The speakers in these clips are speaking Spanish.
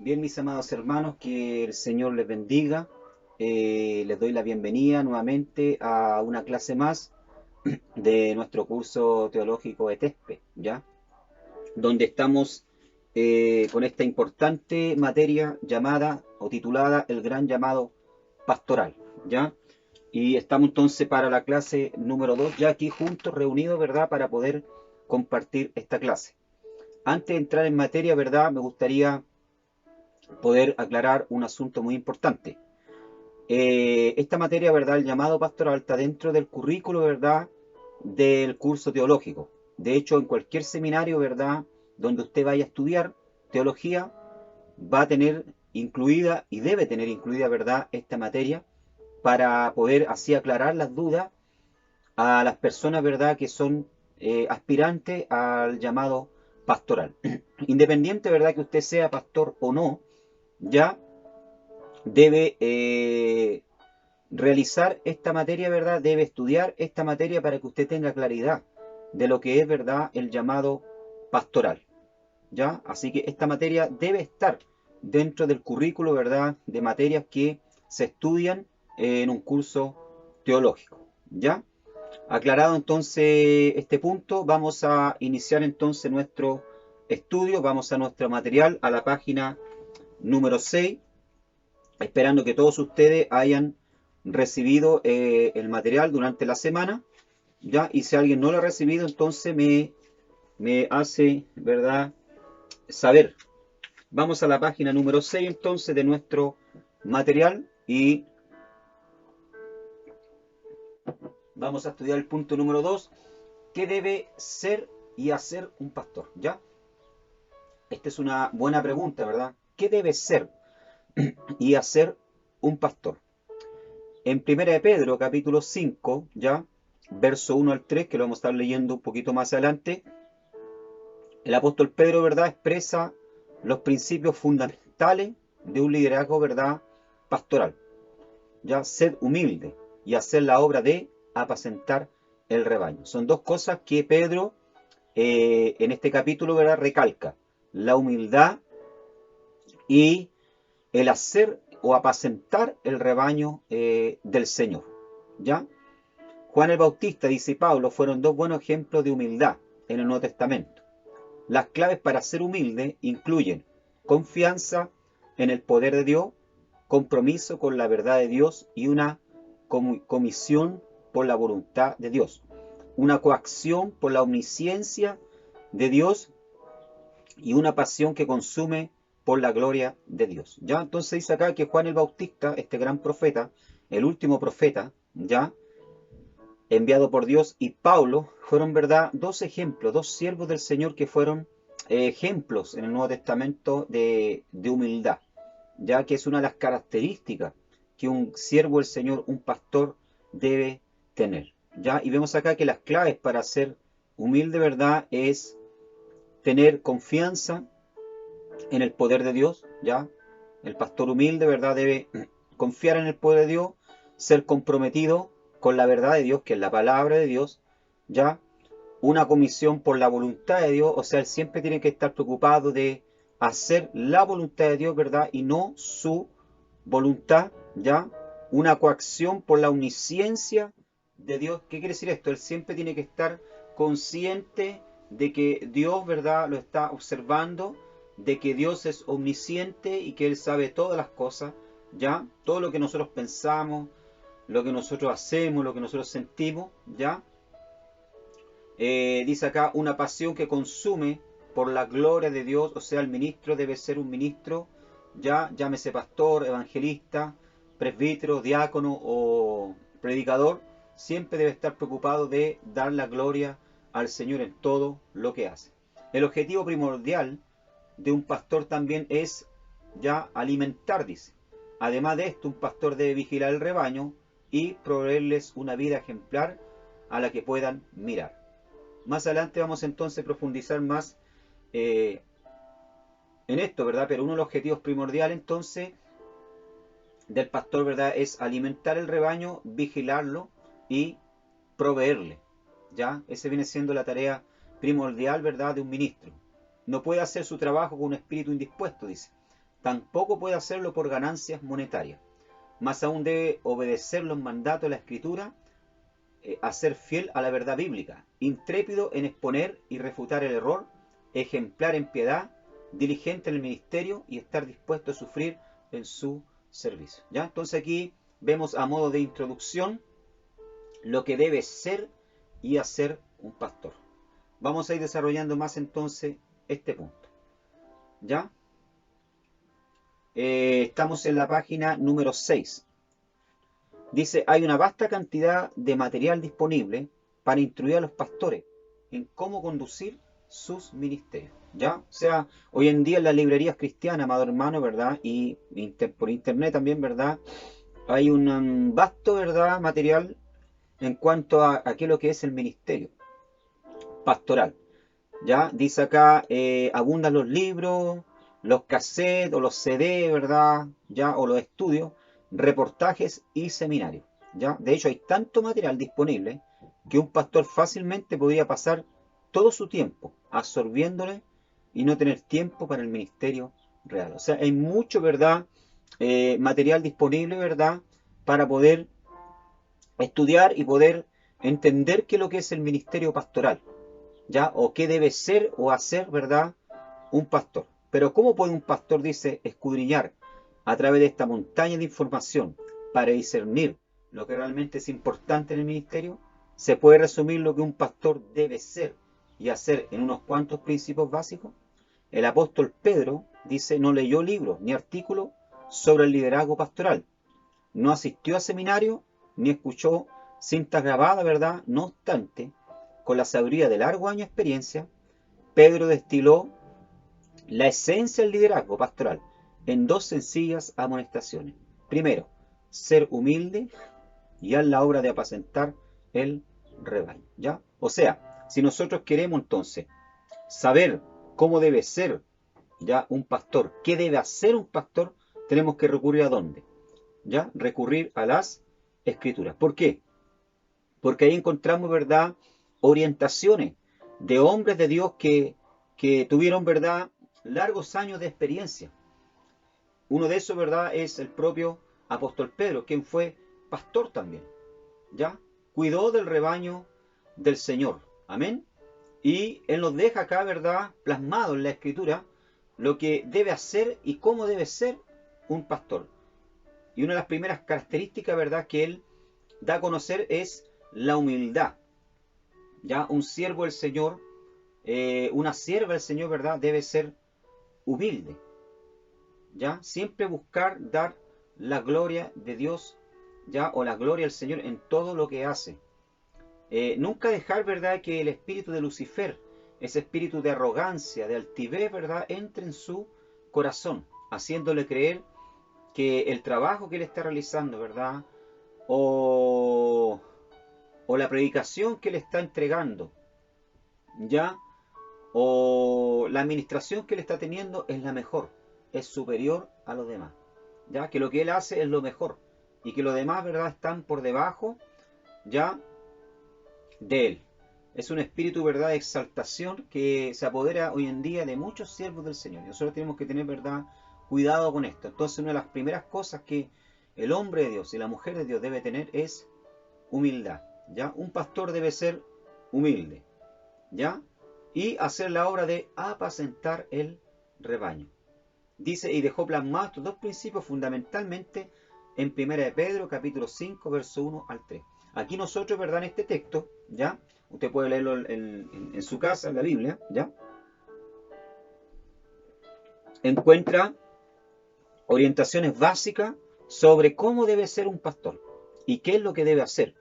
Bien, mis amados hermanos, que el Señor les bendiga. Les doy la bienvenida nuevamente a una clase más de nuestro curso teológico ETESPE, ¿ya? Donde estamos con esta importante materia llamada o titulada El Gran Llamado Pastoral, ¿ya? Y estamos entonces para la clase número 2 ya aquí juntos, reunidos, ¿verdad? Para poder compartir esta clase. Antes de entrar en materia, ¿verdad? Me gustaría poder aclarar un asunto muy importante. Esta materia, ¿verdad? El llamado pastoral está dentro del currículo, ¿verdad? Del curso teológico. De hecho, en cualquier seminario, ¿verdad? Donde usted vaya a estudiar teología, va a tener incluida y debe tener incluida, ¿verdad? Esta materia para poder así aclarar las dudas a las personas, ¿verdad? Que son aspirantes al llamado pastoral. Independiente, ¿verdad? Que usted sea pastor o no, ya debe realizar esta materia, ¿verdad? Debe estudiar esta materia para que usted tenga claridad de lo que es, ¿verdad? El llamado pastoral, ¿ya? Así que esta materia debe estar dentro del currículo, ¿verdad? De materias que se estudian en un curso teológico, ¿ya? Aclarado entonces este punto, vamos a iniciar entonces nuestro estudio, vamos a nuestro material, a la página número 6, esperando que todos ustedes hayan recibido el material durante la semana, ¿ya? Y si alguien no lo ha recibido, entonces me hace, ¿verdad?, saber. Vamos a la página número 6 entonces de nuestro material y vamos a estudiar el punto número 2, ¿qué debe ser y hacer un pastor? ¿Ya? Esta es una buena pregunta, ¿verdad? ¿Qué debe ser y hacer un pastor? En Primera de Pedro, capítulo 5, ya, verso 1 al 3, que lo vamos a estar leyendo un poquito más adelante, el apóstol Pedro, ¿verdad?, expresa los principios fundamentales de un liderazgo, ¿verdad?, pastoral. Ya, sed humilde y hacer la obra de apacentar el rebaño. Son dos cosas que Pedro en este capítulo, ¿verdad?, recalca. La humildad y el hacer o apacentar el rebaño del Señor. ¿Ya? Juan el Bautista, dice Pablo, fueron dos buenos ejemplos de humildad en el Nuevo Testamento. Las claves para ser humilde incluyen confianza en el poder de Dios, compromiso con la verdad de Dios y una comisión por la voluntad de Dios, una coacción por la omnisciencia de Dios y una pasión que consume por la gloria de Dios. ¿Ya? Entonces dice acá que Juan el Bautista, este gran profeta, el último profeta, ¿ya?, enviado por Dios, y Pablo fueron, ¿verdad?, dos ejemplos, dos siervos del Señor que fueron ejemplos en el Nuevo Testamento de humildad, ya que es una de las características que un siervo del Señor, un pastor, debe tener. ¿Ya? Y vemos acá que las claves para ser humilde, ¿verdad?, es tener confianza en el poder de Dios, ¿ya? El pastor humilde, ¿verdad?, debe confiar en el poder de Dios, ser comprometido con la verdad de Dios, que es la palabra de Dios, ¿ya? Una comisión por la voluntad de Dios, o sea, él siempre tiene que estar preocupado de hacer la voluntad de Dios, ¿verdad?, y no su voluntad, ¿ya? Una coacción por la omnisciencia de Dios. ¿Qué quiere decir esto? Él siempre tiene que estar consciente de que Dios, ¿verdad?, lo está observando, de que Dios es omnisciente y que Él sabe todas las cosas, ¿ya? Todo lo que nosotros pensamos, lo que nosotros hacemos, lo que nosotros sentimos, ¿ya? Dice acá, una pasión que consume por la gloria de Dios, o sea, el ministro debe ser un ministro, ya llámese pastor, evangelista, presbítero, diácono o predicador, siempre debe estar preocupado de dar la gloria al Señor en todo lo que hace. El objetivo primordial de un pastor también es ya alimentar, dice. Además de esto, un pastor debe vigilar el rebaño y proveerles una vida ejemplar a la que puedan mirar. Más adelante vamos entonces a profundizar más eh, en esto, ¿verdad? Pero uno de los objetivos primordiales entonces del pastor, ¿verdad?, es alimentar el rebaño, vigilarlo y proveerle, ¿ya? Ese viene siendo la tarea primordial, ¿verdad?, de un ministro. No puede hacer su trabajo con un espíritu indispuesto, dice. tampoco puede hacerlo por ganancias monetarias. Más aún debe obedecer los mandatos de la Escritura, a ser fiel a la verdad bíblica, intrépido en exponer y refutar el error, ejemplar en piedad, diligente en el ministerio y estar dispuesto a sufrir en su servicio. ¿Ya? Entonces aquí vemos a modo de introducción lo que debe ser y hacer un pastor. Vamos a ir desarrollando más entonces este punto. ¿Ya? Estamos en la página número 6. Dice, hay una vasta cantidad de material disponible para instruir a los pastores en cómo conducir sus ministerios. ¿Ya? O sea, hoy en día en las librerías cristianas, amado hermano, ¿verdad? Y por internet también, ¿verdad? Hay un vasto, ¿verdad? Material en cuanto a qué es lo que es el ministerio pastoral. ¿Ya? Dice acá, abundan los libros, los cassettes o los CD, ¿verdad? ¿Ya? O los estudios, reportajes y seminarios. ¿Ya? De hecho, hay tanto material disponible que un pastor fácilmente podría pasar todo su tiempo absorbiéndole y no tener tiempo para el ministerio real. O sea, hay mucho, ¿verdad? Material disponible, ¿verdad? Para poder estudiar y poder entender qué es lo que es el ministerio pastoral. ¿Ya? O qué debe ser o hacer, ¿verdad? Un pastor. Pero ¿cómo puede un pastor, dice, escudriñar a través de esta montaña de información para discernir lo que realmente es importante en el ministerio? ¿Se puede resumir lo que un pastor debe ser y hacer en unos cuantos principios básicos? El apóstol Pedro dice, no leyó libros ni artículos sobre el liderazgo pastoral. No asistió a seminario ni escuchó cintas grabadas, ¿verdad? No obstante, con la sabiduría de largo año de experiencia, Pedro destiló la esencia del liderazgo pastoral en dos sencillas amonestaciones. Primero, ser humilde y haz la obra de apacentar el rebaño. ¿Ya? O sea, si nosotros queremos entonces saber cómo debe ser ya un pastor, qué debe hacer un pastor, tenemos que recurrir a dónde, ¿ya? Recurrir a las escrituras. ¿Por qué? Porque ahí encontramos, ¿verdad? Orientaciones de hombres de Dios que tuvieron, ¿verdad? Largos años de experiencia. Uno de esos, ¿verdad? Es el propio apóstol Pedro, quien fue pastor también, ¿ya? Cuidó del rebaño del Señor, amén. Y él nos deja acá, ¿verdad? Plasmado en la escritura lo que debe hacer y cómo debe ser un pastor. Y una de las primeras características, ¿verdad?, que él da a conocer es la humildad. Ya un siervo del Señor, una sierva del Señor, ¿verdad?, debe ser humilde. Ya siempre buscar dar la gloria de Dios, ya, o la gloria del Señor en todo lo que hace. Nunca dejar, ¿verdad?, que el espíritu de Lucifer, ese espíritu de arrogancia, de altivez, ¿verdad?, entre en su corazón, haciéndole creer que el trabajo que él está realizando, ¿verdad?, o la predicación que le está entregando, ¿ya? O la administración que le está teniendo es la mejor, es superior a los demás, ¿ya? Que lo que él hace es lo mejor y que los demás, ¿verdad?, están por debajo, ¿ya?, de él. Es un espíritu, ¿verdad?, de exaltación que se apodera hoy en día de muchos siervos del Señor. Y nosotros tenemos que tener, ¿verdad?, cuidado con esto. Entonces, una de las primeras cosas que el hombre de Dios y la mujer de Dios debe tener es humildad, ¿ya? Un pastor debe ser humilde, ¿ya? Y hacer la obra de apacentar el rebaño. Dice, y dejó plasmados estos dos principios fundamentalmente en 1 de Pedro, capítulo 5, verso 1 al 3. Aquí nosotros, ¿verdad?, en este texto, ¿ya? Usted puede leerlo en su casa, en la Biblia, ¿ya? Encuentra orientaciones básicas sobre cómo debe ser un pastor y qué es lo que debe hacer.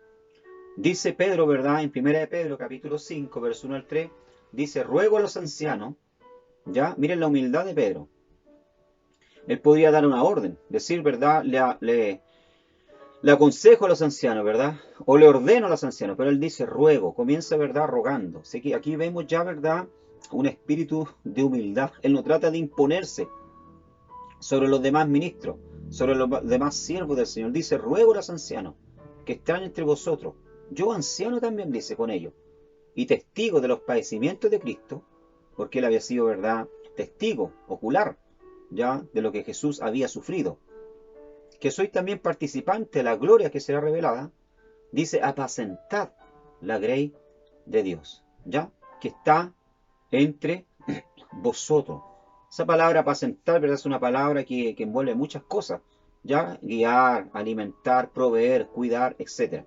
Dice Pedro, ¿verdad?, en 1 de Pedro, capítulo 5, verso 1 al 3, dice, ruego a los ancianos, ¿ya? Miren la humildad de Pedro. Él podría dar una orden, decir, ¿verdad?, le aconsejo a los ancianos, ¿verdad? O le ordeno a los ancianos, pero él dice ruego, comienza, ¿verdad?, rogando. Así que aquí vemos ya, ¿verdad?, un espíritu de humildad. Él no trata de imponerse sobre los demás ministros, sobre los demás siervos del Señor. Dice, ruego a los ancianos que están entre vosotros. Yo anciano también, dice, con ellos, y testigo de los padecimientos de Cristo, porque él había sido, ¿verdad?, testigo ocular ya, de lo que Jesús había sufrido, que soy también participante de la gloria que será revelada, dice apacentad la grey de Dios, ya, que está entre vosotros. Esa palabra apacentar, ¿verdad? Es una palabra que envuelve muchas cosas, ya, guiar, alimentar, proveer, cuidar, etcétera.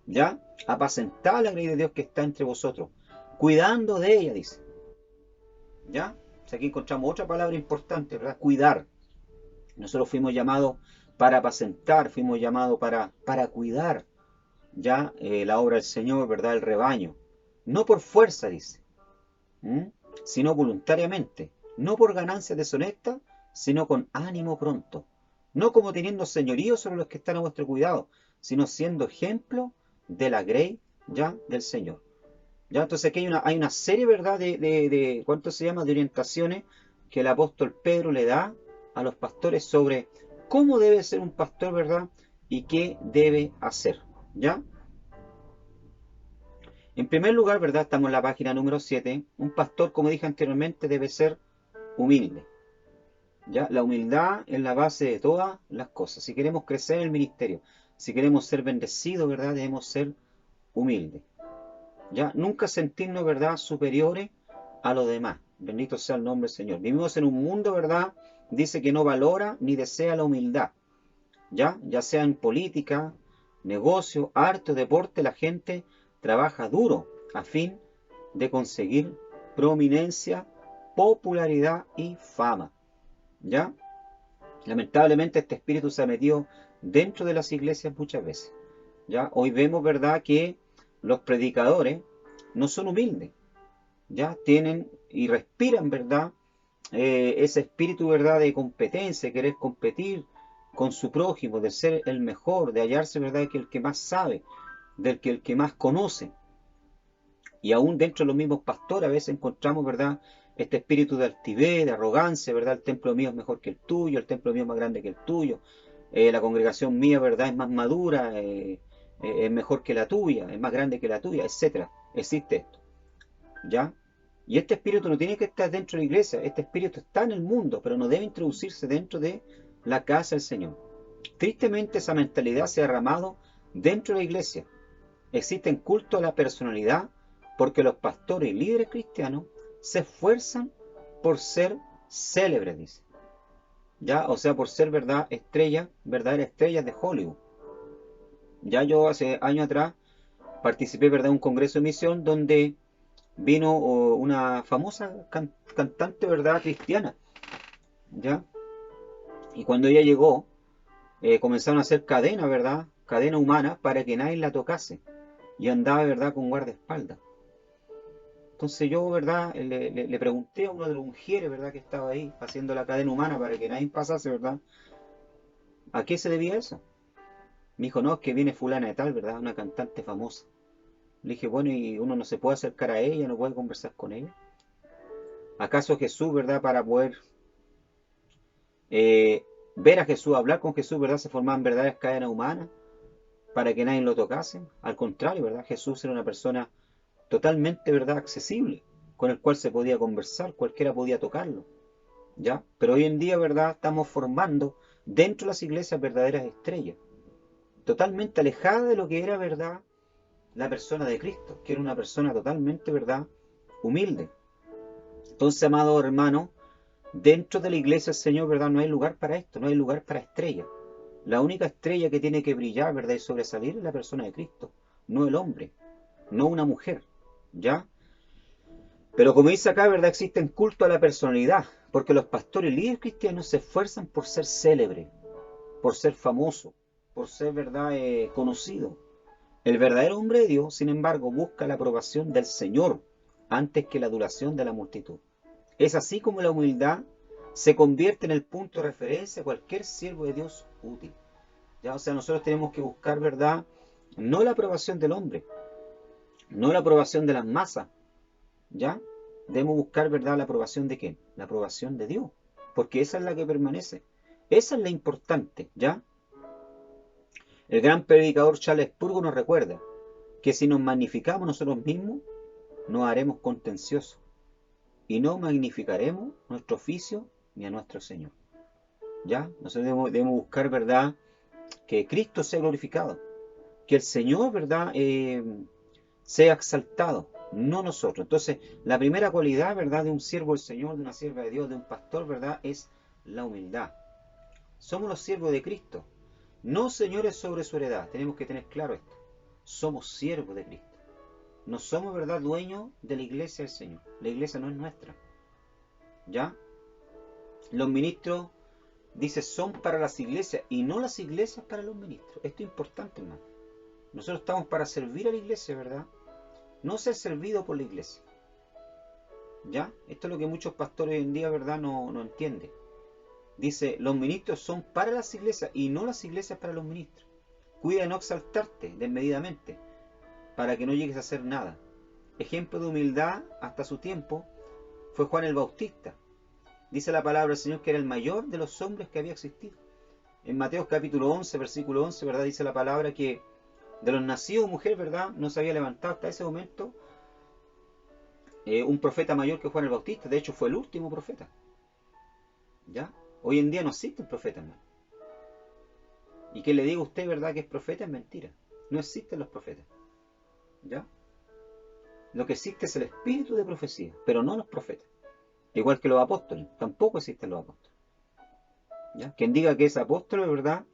¿Ya? Apacentar la grey de Dios que está entre vosotros, cuidando de ella, dice. ¿Ya? O sea, aquí encontramos otra palabra importante, ¿verdad? Cuidar. Nosotros fuimos llamados para apacentar, fuimos llamados para cuidar, ¿ya? La obra del Señor, ¿verdad? El rebaño. No por fuerza, dice, ¿m? Sino voluntariamente. No por ganancias deshonestas, sino con ánimo pronto. No como teniendo señorío sobre los que están a vuestro cuidado, sino siendo ejemplo de la grey, ya, del Señor. ¿Ya? Entonces aquí hay una serie, ¿verdad? ¿Cuánto se llama? De orientaciones que el apóstol Pedro le da a los pastores sobre cómo debe ser un pastor, ¿verdad? Y qué debe hacer, ¿ya? En primer lugar, ¿verdad? Estamos en la página número 7. Un pastor, como dije anteriormente, debe ser humilde, ¿ya? La humildad es la base de todas las cosas. Si queremos crecer en el ministerio, si queremos ser bendecidos, ¿verdad? Debemos ser humildes. ¿Ya? Nunca sentirnos, ¿verdad?, superiores a los demás. Bendito sea el nombre del Señor. Vivimos en un mundo, ¿verdad?, dice que no valora ni desea la humildad. Ya sea en política, negocio, arte o deporte, la gente trabaja duro a fin de conseguir prominencia, popularidad y fama. ¿Ya? Lamentablemente este espíritu se ha metido dentro de las iglesias muchas veces. ¿Ya? Hoy vemos, ¿verdad?, que los predicadores no son humildes, ¿ya? Tienen y respiran, ¿verdad? Ese espíritu, ¿verdad?, de competencia, de querer competir con su prójimo, de ser el mejor, de hallarse, ¿verdad?, que el que más sabe, del que el que más conoce. Y aún dentro de los mismos pastores a veces encontramos, ¿verdad?, este espíritu de altivez, de arrogancia, ¿verdad? El templo mío es mejor que el tuyo, el templo mío es más grande que el tuyo, la congregación mía, ¿verdad?, es más madura, es mejor que la tuya, es más grande que la tuya, etcétera. Existe esto, ¿ya? Y este espíritu no tiene que estar dentro de la iglesia, este espíritu está en el mundo, pero no debe introducirse dentro de la casa del Señor. Tristemente esa mentalidad se ha derramado dentro de la iglesia. Existen culto a la personalidad porque los pastores y líderes cristianos se esfuerzan por ser célebres, dice. ¿Ya? O sea, por ser, ¿verdad?, estrellas, verdaderas estrellas de Hollywood. Ya yo hace años atrás participé, ¿verdad?, en un congreso de misión donde vino una famosa cantante, ¿verdad?, cristiana, ¿ya? Y cuando ella llegó, comenzaron a hacer cadena, ¿verdad?, cadena humana para que nadie la tocase. Y andaba, ¿verdad?, con guardaespaldas. Entonces yo, ¿verdad?, le pregunté a uno de los mujeres, ¿verdad?, que estaba ahí haciendo la cadena humana para que nadie pasase, ¿verdad?, ¿a qué se debía eso? Me dijo, no, es que viene fulana de tal, ¿verdad?, una cantante famosa. Le dije, bueno, ¿y uno no se puede acercar a ella, no puede conversar con ella? ¿Acaso Jesús, ¿verdad?, para poder ver a Jesús, hablar con Jesús, ¿verdad?, se formaban verdaderas cadenas humanas para que nadie lo tocase? Al contrario, ¿verdad?, Jesús era una persona totalmente, ¿verdad?, accesible, con el cual se podía conversar, cualquiera podía tocarlo, ¿ya? Pero hoy en día, ¿verdad?, estamos formando dentro de las iglesias verdaderas estrellas, totalmente alejadas de lo que era, ¿verdad?, la persona de Cristo, que era una persona totalmente, ¿verdad?, humilde. Entonces, amado hermano, dentro de la iglesia del Señor, ¿verdad?, no hay lugar para esto, no hay lugar para estrellas. La única estrella que tiene que brillar, ¿verdad?, y sobresalir es la persona de Cristo, no el hombre, no una mujer, ¿ya? Pero como dice acá, ¿verdad?, existen culto a la personalidad, porque los pastores y líderes cristianos se esfuerzan por ser célebres, por ser famosos, por ser, ¿verdad?, conocido. El verdadero hombre de Dios, sin embargo, busca la aprobación del Señor antes que la adulación de la multitud. Es así como la humildad se convierte en el punto de referencia a cualquier siervo de Dios útil. ¿Ya? O sea, nosotros tenemos que buscar, ¿verdad?, no la aprobación del hombre, no la aprobación de las masas, ¿ya? Debemos buscar, ¿verdad?, la aprobación de quién, la aprobación de Dios, porque esa es la que permanece, esa es la importante, ¿ya? El gran predicador Charles Spurgeon nos recuerda que si nos magnificamos nosotros mismos, nos haremos contenciosos y no magnificaremos nuestro oficio ni a nuestro Señor. ¿ya? Nosotros debemos buscar, ¿verdad? Que Cristo sea glorificado, que el Señor, ¿verdad? Sea exaltado, no nosotros. Entonces, la primera cualidad, ¿verdad? De un siervo del Señor, de una sierva de Dios, de un pastor, ¿verdad? Es la humildad. Somos los siervos de Cristo, no señores sobre su heredad. Tenemos que tener claro esto. Somos siervos de Cristo. No somos, ¿verdad?, dueños de la iglesia del Señor. La iglesia no es nuestra. ¿Ya? Los ministros, dice, son para las iglesias y no las iglesias para los ministros. Esto es importante, hermano. Nosotros estamos para servir a la iglesia, ¿verdad? No ser servido por la iglesia. ¿Ya? Esto es lo que muchos pastores hoy en día, ¿verdad?, no entienden. Dice, los ministros son para las iglesias y no las iglesias para los ministros. Cuida de no exaltarte desmedidamente para que no llegues a hacer nada. Ejemplo de humildad hasta su tiempo fue Juan el Bautista. Dice la palabra del Señor que era el mayor de los hombres que había existido. En Mateo capítulo 11, versículo 11, ¿verdad? Dice la palabra que de los nacidos mujer, ¿verdad? No se había levantado hasta ese momento un profeta mayor que Juan el Bautista. De hecho, fue el último profeta. ¿Ya? Hoy en día no existen profetas, hermano. Y que le diga a usted, ¿verdad?, que es profeta, es mentira. No existen los profetas. ¿Ya? Lo que existe es el espíritu de profecía, pero no los profetas. Igual que los apóstoles, tampoco existen los apóstoles. ¿Ya? Quien diga que es apóstol, de verdad,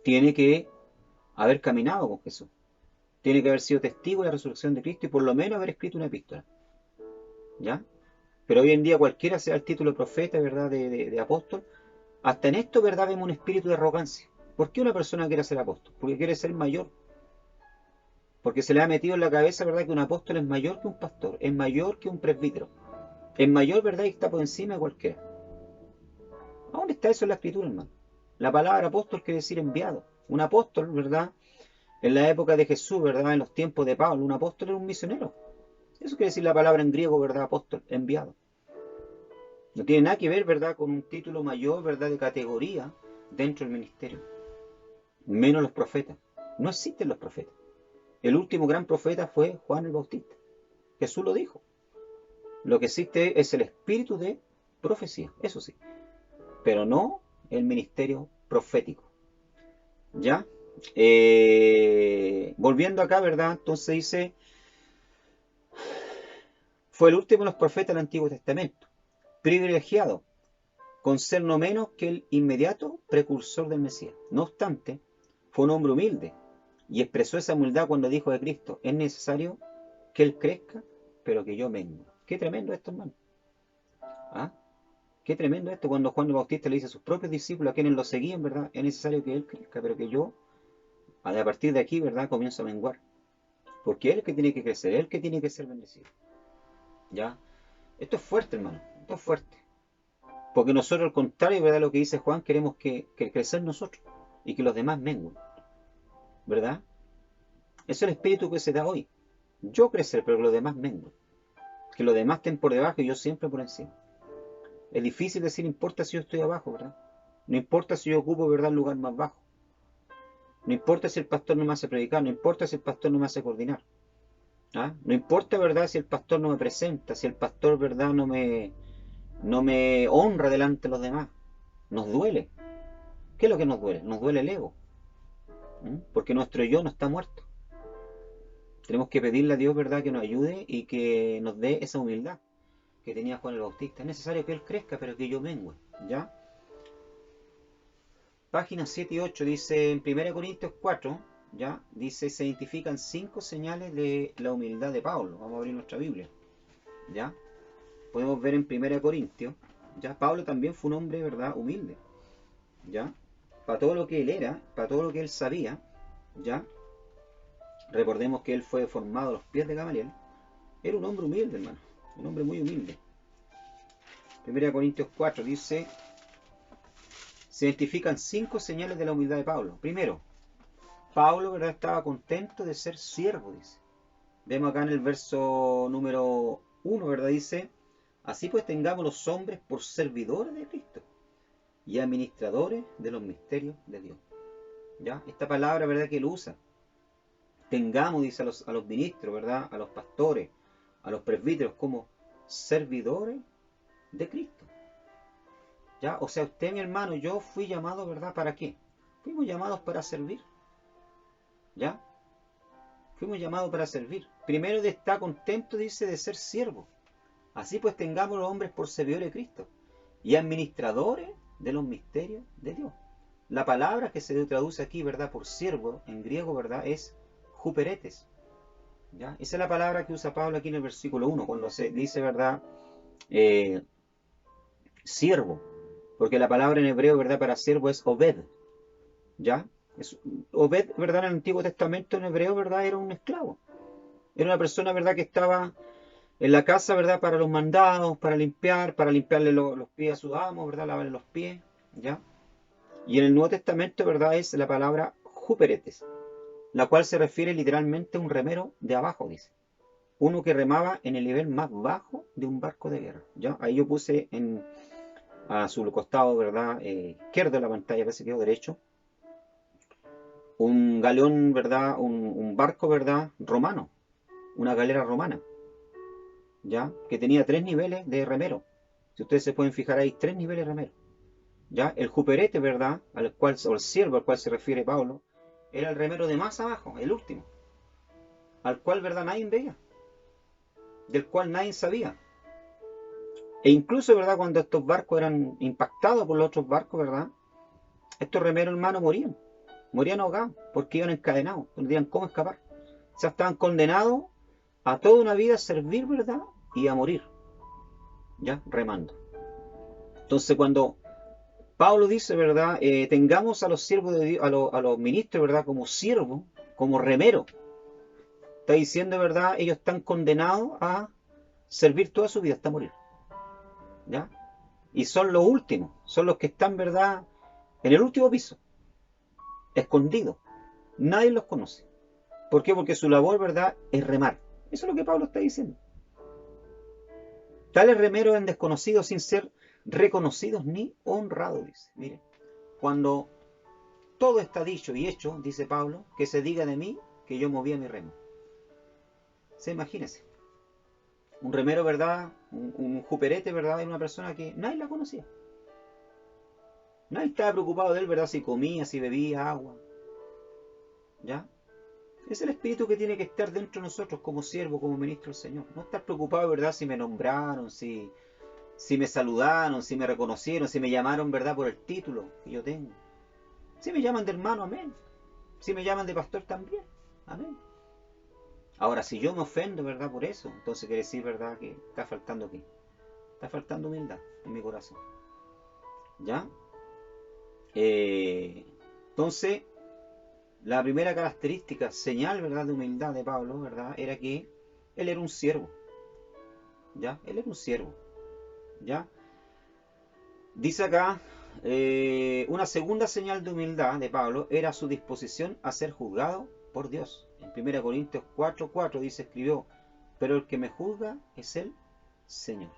tiene que haber caminado con Jesús. Tiene que haber sido testigo de la resurrección de Cristo y por lo menos haber escrito una epístola. ¿Ya? Pero hoy en día cualquiera sea el título de profeta, ¿verdad?, de apóstol. Hasta en esto, ¿verdad?, vemos un espíritu de arrogancia. ¿Por qué una persona quiere ser apóstol? Porque quiere ser mayor. Porque se le ha metido en la cabeza, ¿verdad?, que un apóstol es mayor que un pastor, es mayor que un presbítero. Es mayor, ¿verdad?, y está por encima de cualquiera. ¿A dónde está eso en la escritura, hermano? La palabra apóstol quiere decir enviado. Un apóstol, ¿verdad? En la época de Jesús, ¿verdad? En los tiempos de Pablo, un apóstol era un misionero. Eso quiere decir la palabra en griego, ¿verdad? Apóstol, enviado. No tiene nada que ver, ¿verdad?, con un título mayor, ¿verdad?, de categoría dentro del ministerio. Menos los profetas. No existen los profetas. El último gran profeta fue Juan el Bautista. Jesús lo dijo. Lo que existe es el espíritu de profecía, eso sí, pero no el ministerio profético. ¿Ya? Volviendo acá, ¿verdad? Entonces dice, fue el último de los profetas del Antiguo Testamento, privilegiado, con ser no menos que el inmediato precursor del Mesías. No obstante, fue un hombre humilde y expresó esa humildad cuando dijo de Cristo, es necesario que Él crezca, pero que yo mengue. Qué tremendo esto, hermano. ¿Ah? Qué tremendo esto cuando Juan el Bautista le dice a sus propios discípulos, a quienes lo seguían, ¿verdad? Es necesario que Él crezca, pero que yo, a partir de aquí, ¿verdad?, comienzo a menguar. Porque Él es el que tiene que crecer, Él es el que tiene que ser bendecido. ¿Ya? Esto es fuerte, hermano. Esto es fuerte. Porque nosotros, al contrario, ¿verdad?, lo que dice Juan, queremos que crecer nosotros y que los demás menguen. ¿Verdad? Ese es el espíritu que se da hoy. Yo crecer, pero que los demás menguen. Que los demás estén por debajo y yo siempre por encima. Es difícil decir, no importa si yo estoy abajo, ¿verdad? No importa si yo ocupo, ¿verdad?, el lugar más bajo. No importa si el pastor no me hace predicar, no importa si el pastor no me hace coordinar. ¿Ah? No importa, ¿verdad?, si el pastor no me presenta, si el pastor, ¿verdad?, no me honra delante de los demás. Nos duele. ¿Qué es lo que nos duele? Nos duele el ego. Porque nuestro yo no está muerto. Tenemos que pedirle a Dios, ¿verdad?, que nos ayude y que nos dé esa humildad que tenía Juan el Bautista. Es necesario que Él crezca, pero que yo mengue. ¿Ya? Páginas 7 y 8 dice en 1 Corintios 4, ¿ya? Dice, se identifican 5 señales de la humildad de Pablo. Vamos a abrir nuestra Biblia, ¿ya? Podemos ver en 1 Corintios, ¿ya? Pablo también fue un hombre, ¿verdad?, humilde, ¿ya? Para todo lo que él era, para todo lo que él sabía, ¿ya? Recordemos que él fue formado a los pies de Gamaliel. Era un hombre humilde, hermano, un hombre muy humilde. 1 Corintios 4 dice, se identifican 5 señales de la humildad de Pablo. Primero, Pablo, ¿verdad?, estaba contento de ser siervo, dice. Vemos acá en el verso número 1, ¿verdad? Dice, así pues tengamos los hombres por servidores de Cristo y administradores de los misterios de Dios. ¿Ya? Esta palabra, ¿verdad?, que él usa. Tengamos, dice a los ministros, ¿verdad?, a los pastores, a los presbíteros como servidores de Cristo. ¿Ya? O sea, usted, mi hermano, yo fui llamado, ¿verdad? ¿Para qué? Fuimos llamados para servir, ¿ya? Fuimos llamados para servir. Primero está contento, dice, de ser siervo. Así pues tengamos los hombres por servidores de Cristo y administradores de los misterios de Dios. La palabra que se traduce aquí, ¿verdad? Por siervo, en griego, ¿verdad? Es huperetes, ¿ya? Esa es la palabra que usa Pablo aquí en el versículo 1, cuando se dice, ¿verdad? Eh, siervo, porque la palabra en hebreo, ¿verdad? Para siervo es obed, ¿ya? Es, obed, ¿verdad? En el Antiguo Testamento en hebreo, ¿verdad? Era un esclavo. Era una persona, ¿verdad? Que estaba en la casa, ¿verdad? Para los mandados, para limpiarle los pies a sus amos, ¿verdad? Lavarle los pies, ¿ya? Y en el Nuevo Testamento, ¿verdad? Es la palabra juperetes, la cual se refiere literalmente a un remero de abajo, dice. Uno que remaba en el nivel más bajo de un barco de guerra, ¿ya? Ahí yo puse a su costado, ¿verdad? Izquierdo de la pantalla, parece que quedó derecho, un galeón, ¿verdad? Un barco, ¿verdad? Romano, una galera romana, ¿ya? Que tenía 3 niveles de remero. Si ustedes se pueden fijar ahí, 3 niveles de remero. ¿Ya? El juperete, ¿verdad? O el siervo al cual se refiere Pablo, era el remero de más abajo, el último, al cual, ¿verdad? Nadie veía, del cual nadie sabía. E incluso, ¿verdad? Cuando estos barcos eran impactados por los otros barcos, ¿verdad? Estos remeros, hermanos, morían ahogados, porque iban encadenados, no tenían cómo escapar. O sea, estaban condenados a toda una vida a servir, ¿verdad? Y a morir, ¿ya? Remando. Entonces, cuando Pablo dice, ¿verdad? Tengamos a los siervos de Dios, a los ministros, ¿verdad? Como siervos, como remeros. Está diciendo, ¿verdad? Ellos están condenados a servir toda su vida hasta morir, ¿ya? Y son los últimos, son los que están, ¿verdad? En el último piso, escondidos. Nadie los conoce. ¿Por qué? Porque su labor, ¿verdad? Es remar. Eso es lo que Pablo está diciendo. Tales remeros en desconocidos sin ser reconocidos ni honrados, dice. Mire, cuando todo está dicho y hecho, dice Pablo, que se diga de mí que yo movía mi remo. Se imagínese. Un remero, ¿verdad? Un juperete, ¿verdad? Era una persona que nadie la conocía. Nadie estaba preocupado de él, ¿verdad? Si comía, si bebía agua. ¿Ya? Es el espíritu que tiene que estar dentro de nosotros como siervo, como ministro del Señor. No estar preocupado, ¿verdad? Si me nombraron, si me saludaron, si me reconocieron, si me llamaron, ¿verdad? Por el título que yo tengo. Si me llaman de hermano, amén. Si me llaman de pastor también, amén. Ahora, si yo me ofendo, ¿verdad? Por eso, entonces quiere decir, ¿verdad? Que está faltando ¿qué? Está faltando humildad en mi corazón. ¿Ya? Entonces, la primera característica, señal, ¿verdad? De humildad de Pablo, ¿verdad? Era que él era un siervo. ¿Ya? Él era un siervo. ¿Ya? Dice acá, una segunda señal de humildad de Pablo era su disposición a ser juzgado por Dios. En 1 Corintios 4:4 dice, escribió, pero el que me juzga es el Señor.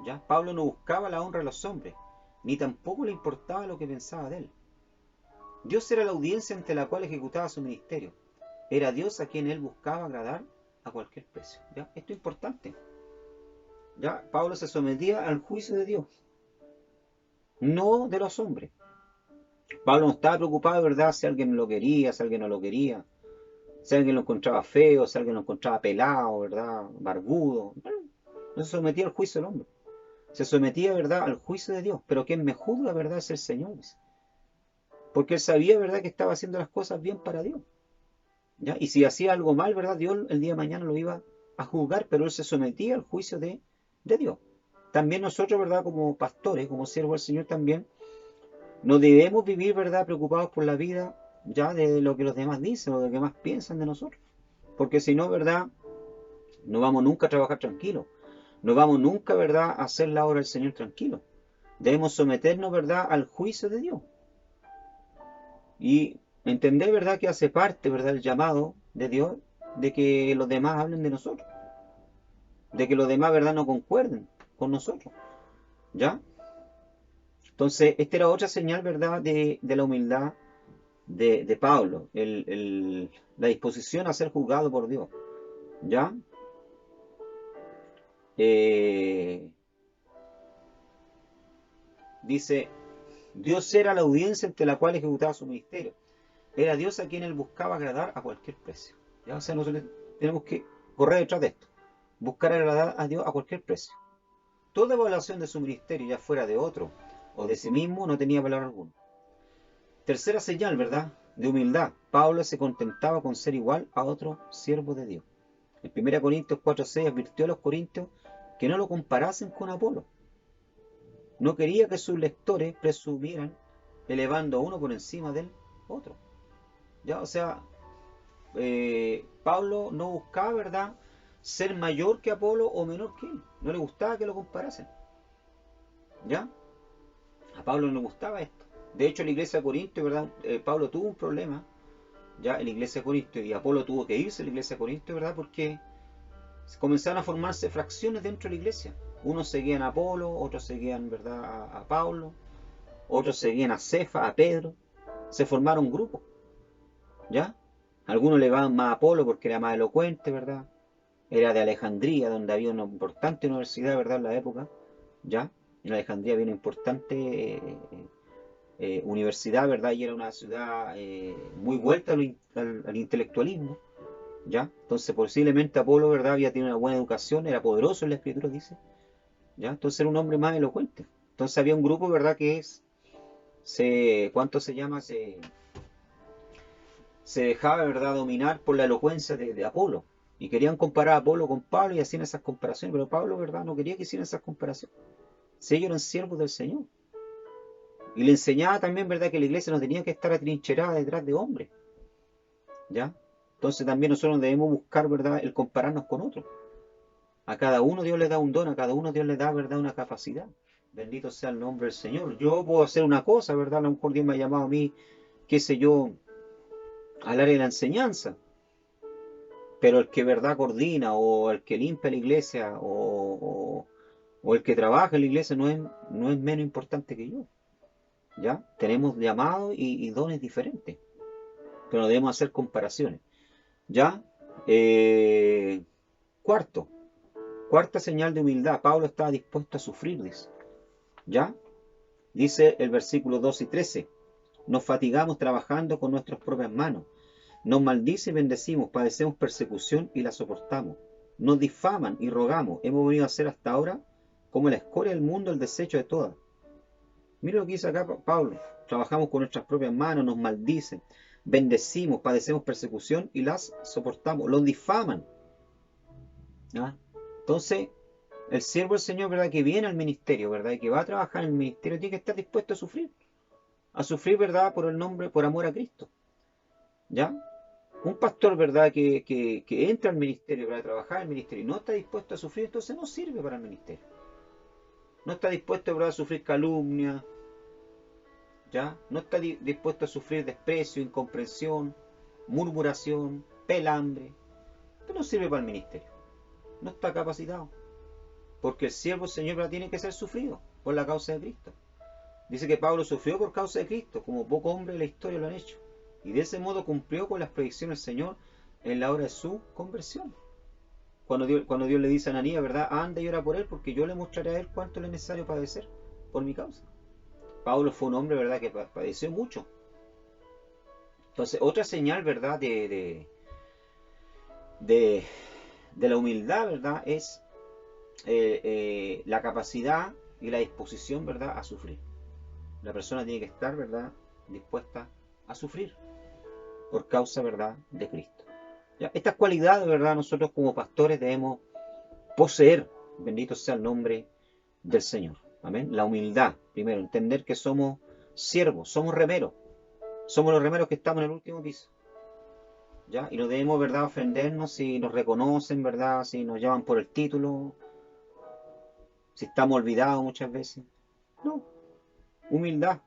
¿Ya? Pablo no buscaba la honra de los hombres, ni tampoco le importaba lo que pensaba de él. Dios era la audiencia ante la cual ejecutaba su ministerio. Era Dios a quien él buscaba agradar a cualquier precio. ¿Ya? Esto es importante. ¿Ya? Pablo se sometía al juicio de Dios, no de los hombres. Pablo no estaba preocupado, ¿verdad? Si alguien lo quería, si alguien no lo quería, si alguien lo encontraba feo, si alguien lo encontraba pelado, ¿verdad? Barbudo. No se sometía al juicio del hombre. Se sometía, ¿verdad? Al juicio de Dios. Pero quien me juzga, ¿verdad? Es el Señor. Porque él sabía, ¿verdad? Que estaba haciendo las cosas bien para Dios. ¿Ya? Y si hacía algo mal, ¿verdad? Dios el día de mañana lo iba a juzgar, pero él se sometía al juicio de Dios. También nosotros, ¿verdad? Como pastores, como siervos del Señor también, no debemos vivir, ¿verdad? Preocupados por la vida, ya de lo que los demás dicen o de lo que más piensan de nosotros. Porque si no, ¿verdad? No vamos nunca a trabajar tranquilos. No vamos nunca, ¿verdad? A hacer la obra del Señor tranquilo. Debemos someternos, ¿verdad? Al juicio de Dios. Y entender, ¿verdad? Que hace parte, ¿verdad? El llamado de Dios de que los demás hablen de nosotros. De que los demás, ¿verdad? No concuerden con nosotros. ¿Ya? Entonces, esta era otra señal, ¿verdad? De la humildad de Pablo. La disposición a ser juzgado por Dios. ¿Ya? Eh, Dice, Dios era la audiencia ante la cual ejecutaba su ministerio. Era Dios a quien él buscaba agradar a cualquier precio. ¿Ya? O sea, nosotros tenemos que correr detrás de esto. Buscar agradar a Dios a cualquier precio. Toda evaluación de su ministerio, ya fuera de otro o de sí mismo, no tenía valor alguno. Tercera señal, ¿verdad? De humildad. Pablo se contentaba con ser igual a otro siervo de Dios. En 1 Corintios 4:6 advirtió a los corintios que no lo comparasen con Apolo. No quería que sus lectores presumieran elevando a uno por encima del otro. Ya, o sea, Pablo no buscaba, ¿verdad?, ser mayor que Apolo o menor que él. No le gustaba que lo comparasen. ¿Ya? A Pablo no le gustaba esto. De hecho, en la iglesia de Corinto, ¿verdad? Pablo tuvo un problema, ya en la iglesia de Corinto, y Apolo tuvo que irse a la iglesia de Corinto, ¿verdad? Porque comenzaron a formarse fracciones dentro de la iglesia. Unos seguían a Apolo, otros seguían, ¿verdad?, a Pablo, otros seguían a Cefa, a Pedro. Se formaron grupos, ¿ya? Algunos le van más a Apolo porque era más elocuente, ¿verdad? Era de Alejandría, donde había una importante universidad, ¿verdad?, en la época, ¿ya? En Alejandría había una importante universidad, ¿verdad? Y era una ciudad muy vuelta al intelectualismo, ¿ya? Entonces posiblemente Apolo, ¿verdad?, había tenido una buena educación, era poderoso en la escritura, dice, ¿ya? Entonces era un hombre más elocuente. Entonces había un grupo, ¿verdad?, que ¿cuánto se llama? Se dejaba, ¿verdad?, dominar por la elocuencia de Apolo. Y querían comparar a Apolo con Pablo y hacían esas comparaciones, pero Pablo, ¿verdad?, no quería que hicieran esas comparaciones. Si ellos eran siervos del Señor. Y le enseñaba también, ¿verdad?, que la iglesia no tenía que estar atrincherada detrás de hombres, ¿ya? Entonces también nosotros debemos buscar, ¿verdad?, el compararnos con otros. A cada uno Dios le da un don, a cada uno Dios le da, ¿verdad?, una capacidad. Bendito sea el nombre del Señor. Yo puedo hacer una cosa, ¿verdad? A lo mejor Dios me ha llamado a mí, qué sé yo, al área de la enseñanza. Pero el que, ¿verdad?, coordina, o el que limpia la iglesia, o el que trabaja en la iglesia no es menos importante que yo. ¿Ya? Tenemos llamados y dones diferentes, pero no debemos hacer comparaciones. ¿Ya? Eh, cuarto, cuarta señal de humildad. Pablo estaba dispuesto a sufrir, dice. ¿Ya? Dice el versículo 2 y 13. Nos fatigamos trabajando con nuestras propias manos. Nos maldice y bendecimos, padecemos persecución y la soportamos. Nos difaman y rogamos. Hemos venido a ser hasta ahora como la escoria del mundo, el desecho de todas. Mira lo que dice acá Pablo. Trabajamos con nuestras propias manos, nos maldicen, bendecimos, padecemos persecución y las soportamos. Los difaman. ¿Ah? Entonces, el siervo del Señor, ¿verdad?, que viene al ministerio, ¿verdad?, y que va a trabajar en el ministerio, tiene que estar dispuesto a sufrir. A sufrir, ¿verdad?, por el nombre, por amor a Cristo. ¿Ya? Un pastor, ¿verdad?, que entra al ministerio para trabajar en el ministerio y no está dispuesto a sufrir, entonces no sirve para el ministerio. No está dispuesto, ¿verdad?, a sufrir calumnia, ¿ya? No está dispuesto a sufrir desprecio, incomprensión, murmuración, pelambre. Esto no sirve para el ministerio. No está capacitado. Porque el siervo del Señor, ¿verdad?, tiene que ser sufrido por la causa de Cristo. Dice que Pablo sufrió por causa de Cristo, como poco hombre de la historia lo han hecho. Y de ese modo cumplió con las predicciones del Señor en la hora de su conversión. Cuando Dios le dice a Ananías, ¿verdad?, anda y ora por él, porque yo le mostraré a él cuánto le es necesario padecer por mi causa. Pablo fue un hombre, ¿verdad?, que padeció mucho. Entonces, otra señal, ¿verdad?, de, de la humildad, ¿verdad?, es la capacidad y la disposición, ¿verdad?, a sufrir. La persona tiene que estar, ¿verdad?, dispuesta a sufrir por causa, ¿verdad?, de Cristo. ¿Ya? Estas cualidades, ¿verdad?, nosotros como pastores debemos poseer. Bendito sea el nombre del Señor. Amén. La humildad, primero, entender que somos siervos, somos remeros. Somos los remeros que estamos en el último piso. ¿Ya? Y no debemos, ¿verdad?, ofendernos si nos reconocen, ¿verdad?, si nos llaman por el título, si estamos olvidados muchas veces. No, humildad.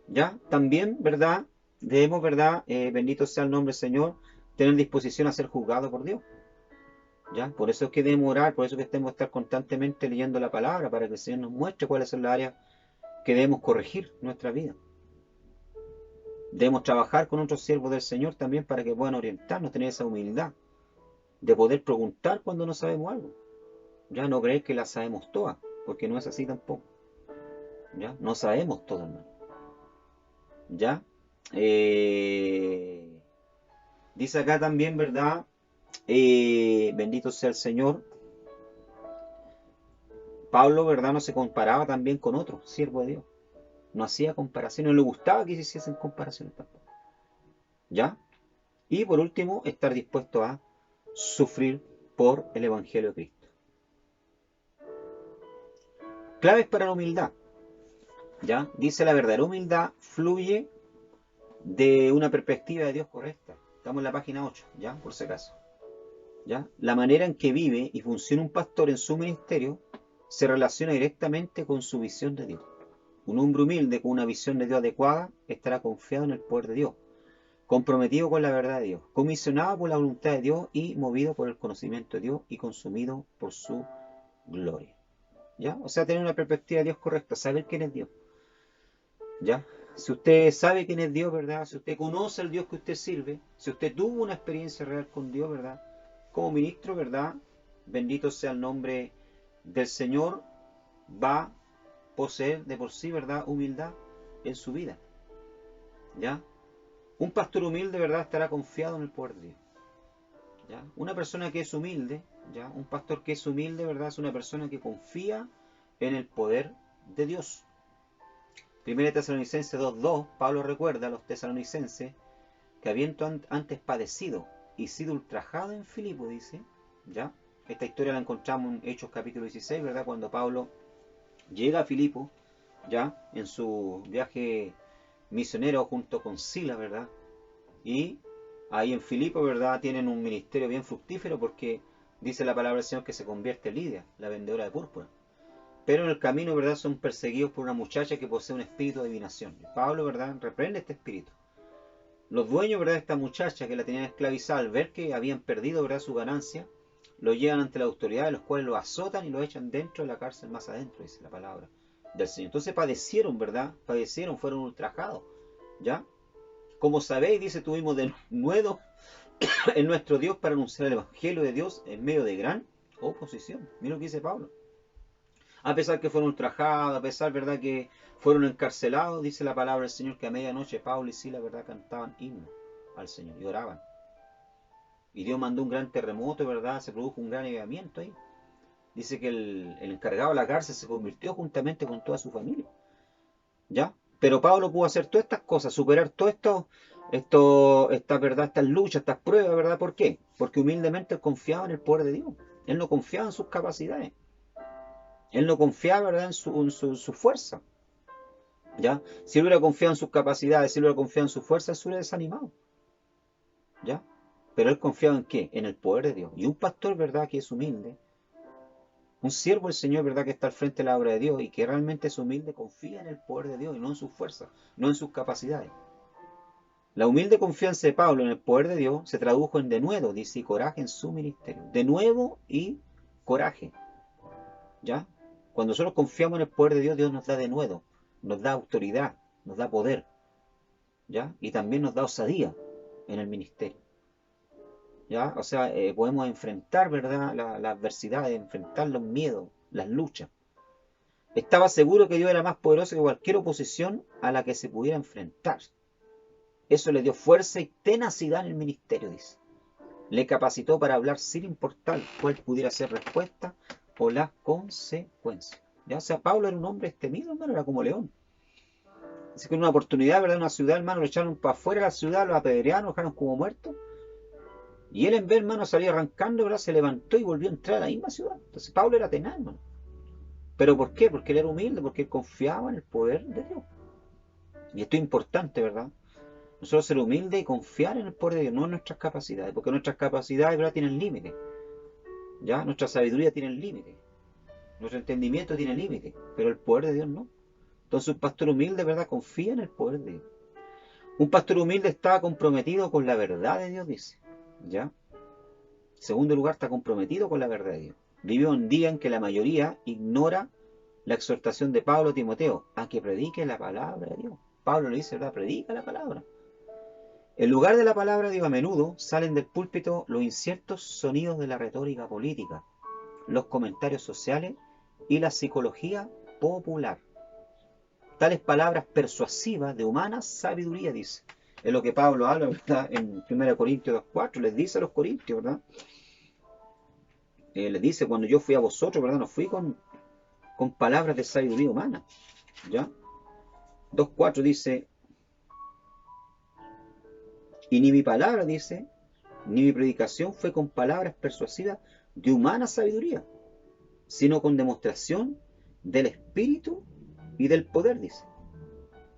¿Ya? También, ¿verdad?, debemos, ¿verdad?, bendito sea el nombre del Señor, tener disposición a ser juzgados por Dios. ¿Ya? Por eso es que debemos orar, por eso es que tenemos que estar constantemente leyendo la palabra, para que el Señor nos muestre cuáles son las áreas que debemos corregir en nuestra vida. Debemos trabajar con otros siervos del Señor también para que puedan orientarnos, tener esa humildad de poder preguntar cuando no sabemos algo. Ya no creer que la sabemos todas, porque no es así tampoco. ¿ya? No sabemos todo, hermano, ¿ya? Eh, Dice acá también, ¿verdad? Bendito sea el Señor. Pablo, ¿verdad? No se comparaba también con otros, siervo de Dios. No hacía comparaciones, no le gustaba que se hiciesen comparaciones tampoco. ¿Ya? Y por último, estar dispuesto a sufrir por el Evangelio de Cristo. Claves para la humildad. ¿Ya? Dice la verdadera humildad fluye de una perspectiva de Dios correcta. Estamos en la página 8, ¿ya? Por si acaso. ¿Ya? La manera en que vive y funciona un pastor en su ministerio se relaciona directamente con su visión de Dios. Un hombre humilde con una visión de Dios adecuada estará confiado en el poder de Dios, comprometido con la verdad de Dios, comisionado por la voluntad de Dios y movido por el conocimiento de Dios y consumido por su gloria. ¿Ya? O sea, tener una perspectiva de Dios correcta, saber quién es Dios. ¿Ya? Si usted sabe quién es Dios, ¿verdad? Si usted conoce al Dios que usted sirve, si usted tuvo una experiencia real con Dios, ¿verdad? Como ministro, ¿verdad? Bendito sea el nombre del Señor, va a poseer de por sí, ¿verdad? Humildad en su vida. ¿Ya? Un pastor humilde, ¿verdad? Estará confiado en el poder de Dios. ¿Ya? Una persona que es humilde, ¿ya? Un pastor que es humilde, ¿verdad? Es una persona que confía en el poder de Dios. 1 Tesalonicenses 2:2, Pablo recuerda a los tesalonicenses que habiendo antes padecido y sido ultrajado en Filipo, dice, ¿ya? Esta historia la encontramos en Hechos capítulo 16, ¿verdad? Cuando Pablo llega a Filipo, ¿ya? En su viaje misionero junto con Sila, ¿verdad? Y ahí en Filipo, ¿verdad? Tienen un ministerio bien fructífero porque dice la palabra del Señor que se convierte en Lidia, la vendedora de púrpura. Pero en el camino, ¿verdad? Son perseguidos por una muchacha que posee un espíritu de adivinación. Pablo, ¿verdad? Reprende este espíritu. Los dueños, ¿verdad? De esta muchacha que la tenían esclavizada, al ver que habían perdido, ¿verdad? Su ganancia, lo llevan ante la autoridad, los cuales lo azotan y lo echan dentro de la cárcel, más adentro, dice la palabra del Señor. Entonces padecieron, ¿verdad? Padecieron, fueron ultrajados, ¿ya? Como sabéis, dice, tuvimos de nuevo en nuestro Dios para anunciar el Evangelio de Dios en medio de gran oposición. Mira lo que dice Pablo. A pesar que fueron ultrajados, a pesar, ¿verdad?, que fueron encarcelados, dice la palabra del Señor que a medianoche Pablo y Sila, ¿verdad?, cantaban himnos al Señor y oraban. Y Dios mandó un gran terremoto, ¿verdad? Se produjo un gran avivamiento ahí. Dice que el encargado de la cárcel se convirtió juntamente con toda su familia. ¿Ya? Pero Pablo pudo hacer todas estas cosas, superar todo estas, ¿verdad? Estas luchas, estas pruebas, ¿verdad? ¿Por qué? Porque humildemente él confiaba en el poder de Dios. Él no confiaba en sus capacidades. Él no confiaba, ¿verdad?, en su fuerza. ¿Ya? Si él hubiera confiado en sus capacidades, si él hubiera confiado en su fuerza, él se hubiera desanimado. ¿Ya? Pero él confiaba en qué? En el poder de Dios. Y un pastor, ¿verdad?, que es humilde, un siervo del Señor, ¿verdad?, que está al frente de la obra de Dios y que realmente es humilde, confía en el poder de Dios y no en sus fuerzas, no en sus capacidades. La humilde confianza de Pablo en el poder de Dios se tradujo en denuedo, dice, y coraje en su ministerio. Denuedo y coraje. ¿Ya? Cuando nosotros confiamos en el poder de Dios, Dios nos da denuedo, nos da autoridad, nos da poder. ¿Ya? Y también nos da osadía en el ministerio. ¿Ya? O sea, podemos enfrentar, ¿verdad?, la adversidad, enfrentar los miedos, las luchas. Estaba seguro que Dios era más poderoso que cualquier oposición a la que se pudiera enfrentar. Eso le dio fuerza y tenacidad en el ministerio, dice. Le capacitó para hablar sin importar cuál pudiera ser respuesta o las consecuencias. ¿Ya? O sea, Pablo era un hombre temido, hermano, era como león. Así que en una oportunidad, ¿verdad?, en una ciudad, hermano, lo echaron para afuera de la ciudad, lo apedrearon, lo dejaron como muerto. Y él en vez, hermano, salió arrancando, ¿verdad?, se levantó y volvió a entrar a la misma ciudad. Entonces Pablo era tenaz, hermano. ¿Pero por qué? Porque él era humilde, porque él confiaba en el poder de Dios. Y esto es importante, ¿verdad? Nosotros ser humildes y confiar en el poder de Dios, no en nuestras capacidades, porque nuestras capacidades, ¿verdad?, tienen límites. ¿Ya? Nuestra sabiduría tiene límites. Nuestro entendimiento tiene límites, pero el poder de Dios no. Entonces un pastor humilde, ¿verdad?, confía en el poder de Dios. Un pastor humilde está comprometido con la verdad de Dios, dice. ¿Ya? En segundo lugar, está comprometido con la verdad de Dios. Vivió un día en que la mayoría ignora la exhortación de Pablo a Timoteo a que predique la palabra de Dios. Pablo le dice, ¿verdad?, predica la palabra. En lugar de la palabra de Dios, a menudo salen del púlpito los inciertos sonidos de la retórica política, los comentarios sociales y la psicología popular. tales palabras persuasivas de humana sabiduría, dice. Es lo que Pablo habla, ¿verdad? En 1 Corintios 2:4, les dice a los corintios, ¿verdad? Les dice, cuando yo fui a vosotros, ¿verdad? No fui con palabras de sabiduría humana, ¿ya? 2:4 dice, y ni mi palabra, dice, ni mi predicación fue con palabras persuasivas de humana sabiduría, sino con demostración del Espíritu y del poder, dice,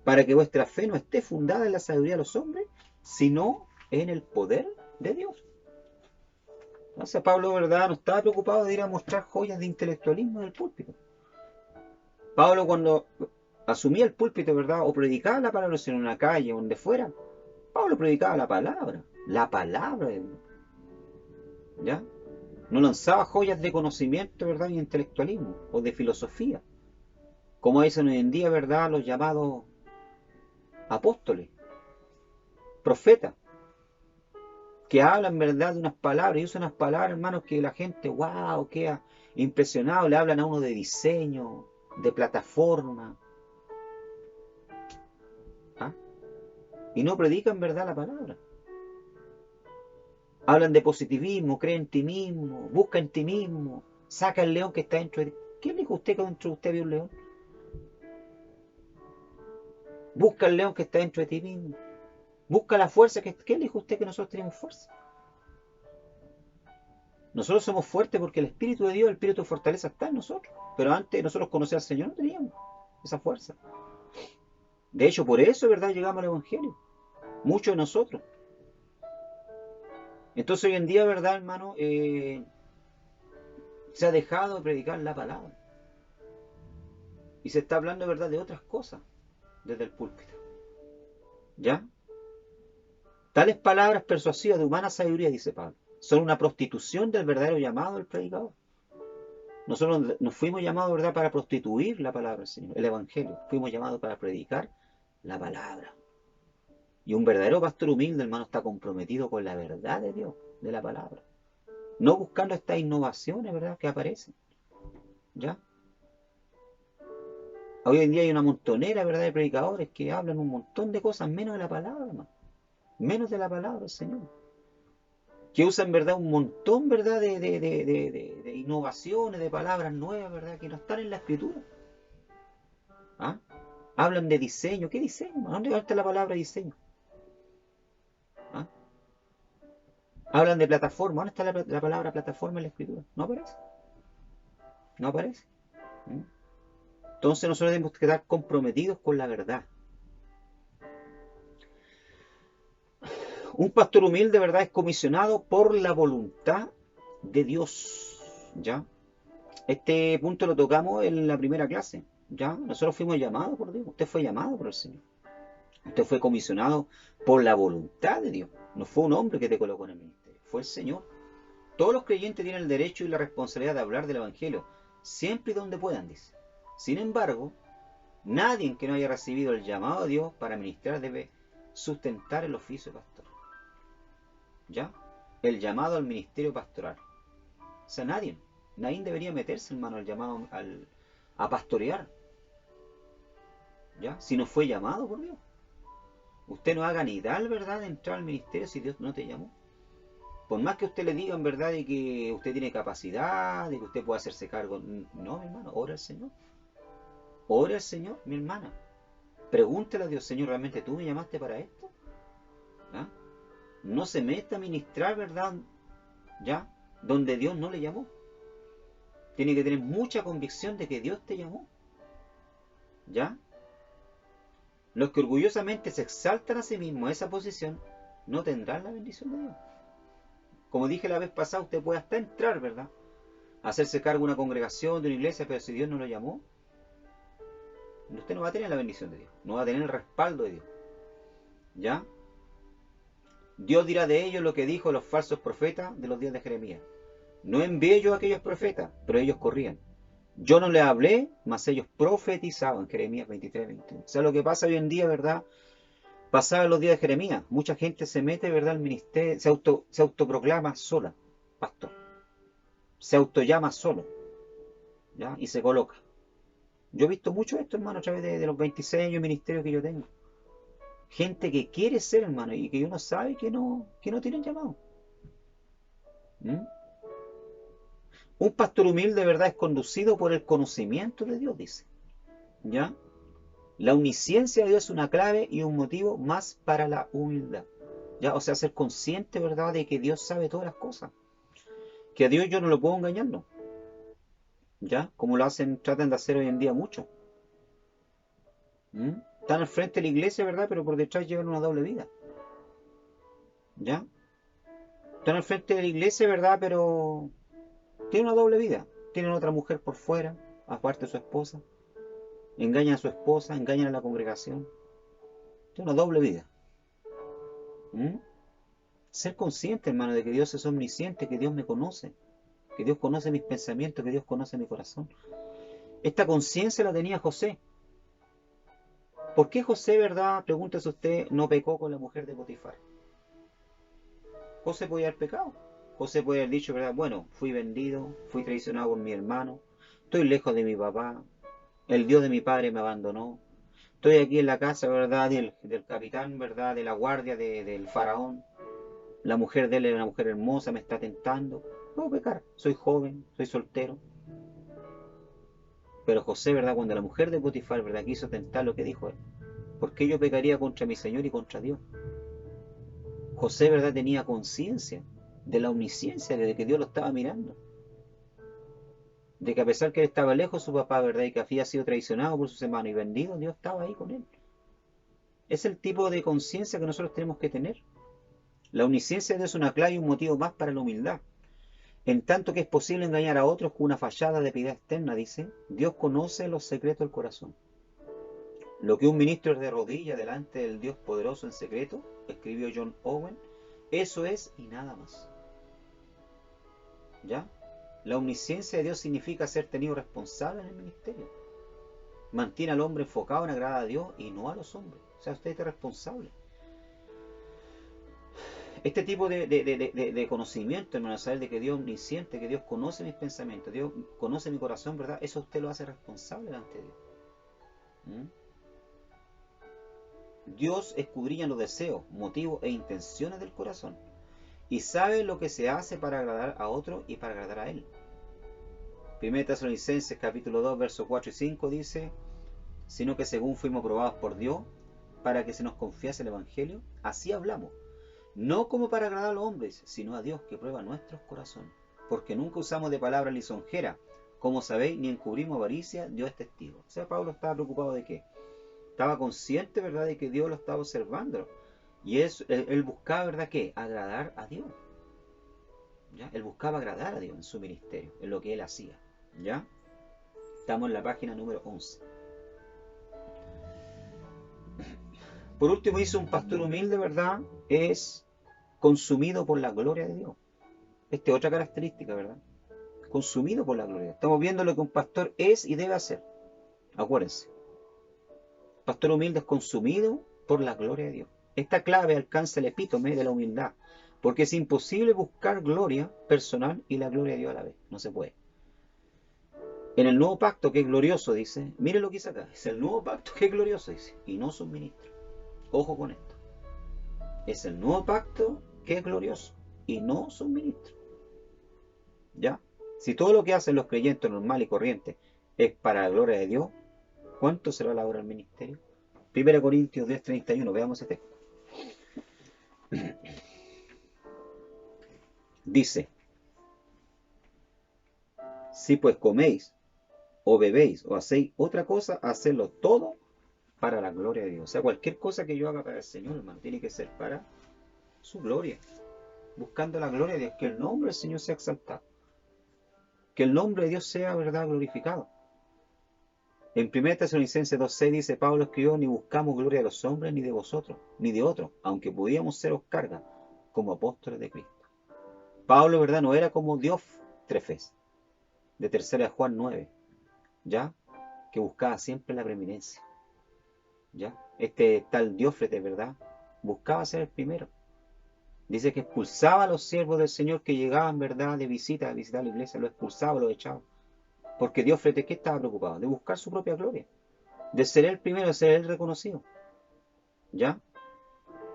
para que vuestra fe no esté fundada en la sabiduría de los hombres, sino en el poder de Dios. Entonces Pablo, ¿verdad?, no estaba preocupado de ir a mostrar joyas de intelectualismo en el púlpito. Pablo, cuando asumía el púlpito, ¿verdad?, o predicaba la palabra en una calle o donde fuera, Pablo predicaba la palabra de Dios, ¿ya? No lanzaba joyas de conocimiento, ¿verdad?, y intelectualismo o de filosofía, como dicen hoy en día, ¿verdad?, los llamados apóstoles, profetas, que hablan, ¿verdad?, de unas palabras y usan unas palabras, hermanos, que la gente, wow, queda impresionado, le hablan a uno de diseño, de plataforma, ¿ah? Y no predican, ¿verdad?, la palabra. Hablan de positivismo, cree en ti mismo, busca en ti mismo, saca el león que está dentro de ti. ¿Quién dijo usted que dentro de usted había un león? Busca el león que está dentro de ti mismo. Busca la fuerza. ¿Quién dijo usted que nosotros tenemos fuerza? Nosotros somos fuertes porque el Espíritu de Dios, el Espíritu de fortaleza está en nosotros. Pero antes de nosotros conocer al Señor no teníamos esa fuerza. De hecho, por eso, ¿verdad?, llegamos al Evangelio. Muchos de nosotros. Entonces hoy en día, ¿verdad, hermano? Se ha dejado de predicar la palabra. Y se está hablando, ¿verdad?, de otras cosas desde el púlpito. ¿Ya? Tales palabras persuasivas de humana sabiduría, dice Pablo, son una prostitución del verdadero llamado del predicador. Nosotros nos fuimos llamados, ¿verdad?, para prostituir la palabra del Señor, el Evangelio. Fuimos llamados para predicar la palabra. Y un verdadero pastor humilde, hermano, está comprometido con la verdad de Dios, de la palabra. No buscando estas innovaciones, ¿verdad?, que aparecen. ¿Ya? Hoy en día hay una montonera, ¿verdad?, de predicadores que hablan un montón de cosas menos de la palabra, hermano. Menos de la palabra del Señor. Que usan, ¿verdad?, un montón, ¿verdad?, de innovaciones, de palabras nuevas, ¿verdad?, que no están en la Escritura. ¿Ah? Hablan de diseño. ¿Qué diseño? ¿Dónde está la palabra diseño? ¿Ah? Hablan de plataforma. ¿Dónde está la palabra plataforma en la Escritura? No aparece. No aparece. ¿Mm? Entonces nosotros tenemos que estar comprometidos con la verdad. Un pastor humilde, ¿verdad?, es comisionado por la voluntad de Dios. ¿Ya? Este punto lo tocamos en la primera clase. ¿Ya? Nosotros fuimos llamados por Dios. Usted fue llamado por el Señor. Usted fue comisionado por la voluntad de Dios. No fue un hombre que te colocó en el ministerio. Fue el Señor. Todos los creyentes tienen el derecho y la responsabilidad de hablar del Evangelio. Siempre y donde puedan, dice. Sin embargo, nadie que no haya recibido el llamado de Dios para ministrar debe sustentar el oficio de pastor. ¿Ya? El llamado al ministerio pastoral. O sea, nadie debería meterse, hermano, al llamado a pastorear. ¿Ya? Si no fue llamado por Dios. Usted no haga ni tal, ¿verdad?, de entrar al ministerio si Dios no te llamó. Por más que usted le diga, en verdad, de que usted tiene capacidad, de que usted puede hacerse cargo. No, mi hermano, ora al Señor. Ora al Señor, mi hermana. Pregúntele a Dios, Señor, ¿realmente tú me llamaste para esto? ¿Ah? No se meta a ministrar, ¿verdad?, ¿ya?, donde Dios no le llamó. Tiene que tener mucha convicción de que Dios te llamó. ¿Ya? Los que orgullosamente se exaltan a sí mismos a esa posición no tendrán la bendición de Dios. Como dije la vez pasada, usted puede hasta entrar, ¿verdad?, hacerse cargo de una congregación, de una iglesia, pero si Dios no lo llamó, usted no va a tener la bendición de Dios, no va a tener el respaldo de Dios. ¿Ya? Dios dirá de ellos lo que dijo los falsos profetas de los días de Jeremías. No envié yo a aquellos profetas, pero ellos corrían. Yo no les hablé, mas ellos profetizaban. Jeremías 23, 21. O sea, lo que pasa hoy en día, ¿verdad? Pasaba los días de Jeremías. Mucha gente se mete, ¿verdad?, al ministerio, se autoproclama sola, pastor. Se autollama solo. ¿Ya? Y se coloca. Yo he visto mucho esto, hermano, a través de los 26 años de ministerio que yo tengo. Gente que quiere ser, hermano, y que uno sabe que no tienen llamado. ¿Mm? Un pastor humilde de verdad es conducido por el conocimiento de Dios, dice. ¿Ya? La omnisciencia de Dios es una clave y un motivo más para la humildad. ¿Ya? O sea, ser consciente, ¿verdad?, de que Dios sabe todas las cosas. Que a Dios yo no lo puedo engañar, ¿no? ¿Ya? Como lo hacen, tratan de hacer hoy en día mucho. ¿Mm? Están al frente de la iglesia, ¿verdad? Pero por detrás llevan una doble vida. ¿Ya? Están al frente de la iglesia, ¿verdad? Pero tienen una doble vida. Tienen otra mujer por fuera, aparte de su esposa. Engañan a su esposa, engañan a la congregación. Tienen una doble vida. ¿Mm? Ser consciente, hermano, de que Dios es omnisciente, que Dios me conoce, que Dios conoce mis pensamientos, que Dios conoce mi corazón. Esta conciencia la tenía José. ¿Por qué José, verdad, pregúntese usted, no pecó con la mujer de Potifar? José podía haber pecado. José podía haber dicho, verdad, bueno, fui vendido, fui traicionado por mi hermano, estoy lejos de mi papá, el Dios de mi padre me abandonó, estoy aquí en la casa, verdad, del capitán, verdad, de la guardia del faraón, la mujer de él es una mujer hermosa, me está tentando, puedo pecar, soy joven, soy soltero. Pero José, ¿verdad? Cuando la mujer de Potifar, ¿verdad?, quiso tentar, lo que dijo él: ¿por qué yo pecaría contra mi Señor y contra Dios? José, ¿verdad?, tenía conciencia de la omnisciencia, de que Dios lo estaba mirando. De que a pesar que él estaba lejos de su papá, ¿verdad?, y que había sido traicionado por sus hermanos y vendido, Dios estaba ahí con él. Es el tipo de conciencia que nosotros tenemos que tener. La omnisciencia de Dios es una clave y un motivo más para la humildad. En tanto que es posible engañar a otros con una fachada de piedad externa, dice, Dios conoce los secretos del corazón. Lo que un ministro es de rodillas delante del Dios poderoso en secreto, escribió John Owen, eso es y nada más. ¿Ya? La omnisciencia de Dios significa ser tenido responsable en el ministerio. Mantiene al hombre enfocado en agradar a Dios y no a los hombres. O sea, usted es responsable. Este tipo de conocimiento, hermano, saber de que Dios es omnisciente, que Dios conoce mis pensamientos, Dios conoce mi corazón, ¿verdad? Eso usted lo hace responsable delante de Dios. ¿Mm? Dios escudriña los deseos, motivos e intenciones del corazón y sabe lo que se hace para agradar a otro y para agradar a Él. 1 Tesalonicenses capítulo 2, versos 4 y 5 dice, sino que según fuimos probados por Dios, para que se nos confiase el Evangelio, así hablamos, no como para agradar a los hombres, sino a Dios que prueba nuestros corazones, porque nunca usamos de palabra lisonjera, como sabéis, ni encubrimos avaricia, Dios es testigo. O sea, Pablo estaba preocupado de qué. Estaba consciente, ¿verdad?, de que Dios lo estaba observando. Y él buscaba, ¿verdad?, ¿qué? Agradar a Dios. ¿Ya? Él buscaba agradar a Dios en su ministerio, en lo que él hacía. ¿Ya? Estamos en la página número 11. Por último, dice, un pastor humilde, ¿verdad?, es consumido por la gloria de Dios. Esta es otra característica, ¿verdad? Consumido por la gloria. Estamos viendo lo que un pastor es y debe hacer. Acuérdense. El pastor humilde es consumido por la gloria de Dios. Esta clave alcanza el epítome de la humildad, porque es imposible buscar gloria personal y la gloria de Dios a la vez. No se puede. En el nuevo pacto, que es glorioso, dice, mire lo que dice acá, es el nuevo pacto que es glorioso, dice, y no suministro. Ojo con esto. Es el nuevo pacto que es glorioso y no suministro. ¿Ya? Si todo lo que hacen los creyentes normal y corriente es para la gloria de Dios, ¿cuánto será la obra del ministerio? 1 Corintios 10:31, veamos este. Dice, si pues coméis o bebéis o hacéis otra cosa, hacedlo todo para la gloria de Dios. O sea, cualquier cosa que yo haga para el Señor, hermano, tiene que ser para su gloria. Buscando la gloria de Dios, que el nombre del Señor sea exaltado. Que el nombre de Dios sea, verdad, glorificado. En 1 Tesalonicenses 2:6 dice, Pablo escribió, ni buscamos gloria de los hombres, ni de vosotros, ni de otros, aunque podíamos seros carga, como apóstoles de Cristo. Pablo, verdad, no era como Diótrefes, de 3 Juan 9, ¿ya? Que buscaba siempre la preeminencia, ¿ya? Este tal Diófretes, ¿verdad?, buscaba ser el primero. Dice que expulsaba a los siervos del Señor que llegaban, ¿verdad?, de visita, a visitar la iglesia, lo expulsaba, lo echaba. Porque Dios frente a qué estaba preocupado, de buscar su propia gloria, de ser él primero, de ser él reconocido. ¿Ya?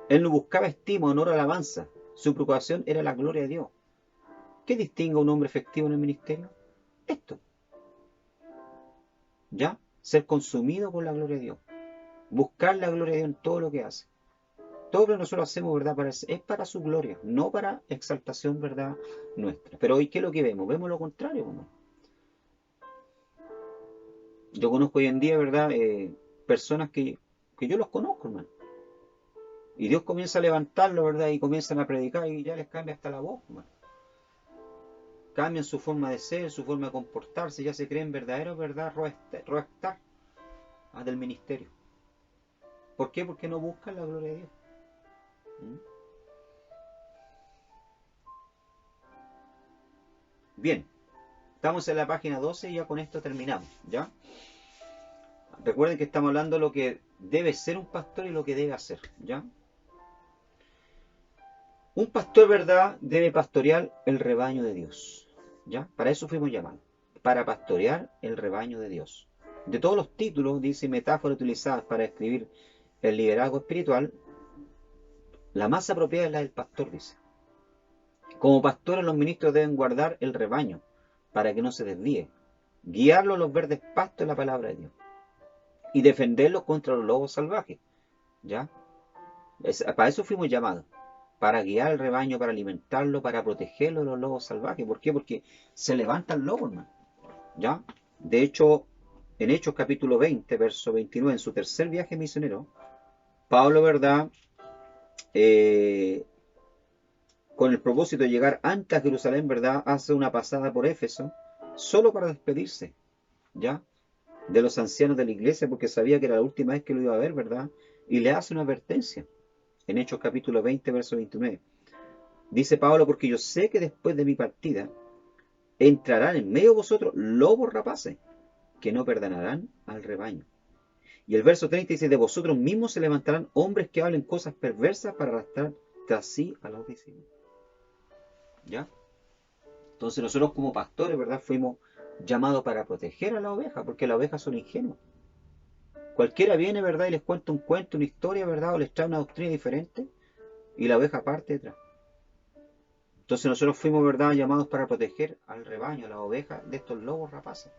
Él no buscaba estima, honor, alabanza. Su preocupación era la gloria de Dios. ¿Qué distingue a un hombre efectivo en el ministerio? Esto, ¿ya? Ser consumido por la gloria de Dios. Buscar la gloria de Dios en todo lo que hace. Todo lo que nosotros hacemos, ¿verdad? Es para su gloria, no para exaltación, ¿verdad? Nuestra. Pero hoy, ¿qué es lo que vemos? Vemos lo contrario, ¿no? Yo conozco hoy en día, ¿verdad? Personas que yo los conozco, hermano. Y Dios comienza a levantarlo, ¿verdad? Y comienzan a predicar y ya les cambia hasta la voz, hermano. Cambian su forma de ser, su forma de comportarse, ya se creen verdaderos, ¿verdad? Rockstar del ministerio. ¿Por qué? Porque no buscan la gloria de Dios. ¿Mm? Bien, estamos en la página 12 y ya con esto terminamos, ¿ya? Recuerden que estamos hablando de lo que debe ser un pastor y lo que debe hacer, ¿ya? Un pastor, ¿verdad?, debe pastorear el rebaño de Dios, ¿ya? Para eso fuimos llamados, para pastorear el rebaño de Dios. De todos los títulos, dice, metáforas utilizadas para describir el liderazgo espiritual, la más apropiada es la del pastor, dice. Como pastores, los ministros deben guardar el rebaño para que no se desvíe, guiarlo a los verdes pastos de la palabra de Dios y defenderlo contra los lobos salvajes, ¿ya? Para eso fuimos llamados, para guiar el rebaño, para alimentarlo, para protegerlo de los lobos salvajes. ¿Por qué? Porque se levantan lobos, hermano, ¿ya? De hecho, en Hechos capítulo 20, verso 29, en su tercer viaje misionero, Pablo, ¿verdad?, con el propósito de llegar antes a Jerusalén, ¿verdad?, hace una pasada por Éfeso, solo para despedirse, ¿ya?, de los ancianos de la iglesia, porque sabía que era la última vez que lo iba a ver, ¿verdad?, y le hace una advertencia, en Hechos capítulo 20, verso 29. Dice Pablo, porque yo sé que después de mi partida, entrarán en medio de vosotros lobos rapaces, que no perdonarán al rebaño. Y el verso 30 dice, de vosotros mismos se levantarán hombres que hablen cosas perversas para arrastrar tras sí a los discípulos. ¿Ya? Entonces nosotros como pastores, ¿verdad?, fuimos llamados para proteger a la oveja, porque las ovejas son ingenuas. Cualquiera viene, ¿verdad?, y les cuenta un cuento, una historia, ¿verdad?, o les trae una doctrina diferente, y la oveja parte detrás. Entonces nosotros fuimos, ¿verdad?, llamados para proteger al rebaño, a las ovejas, de estos lobos rapaces,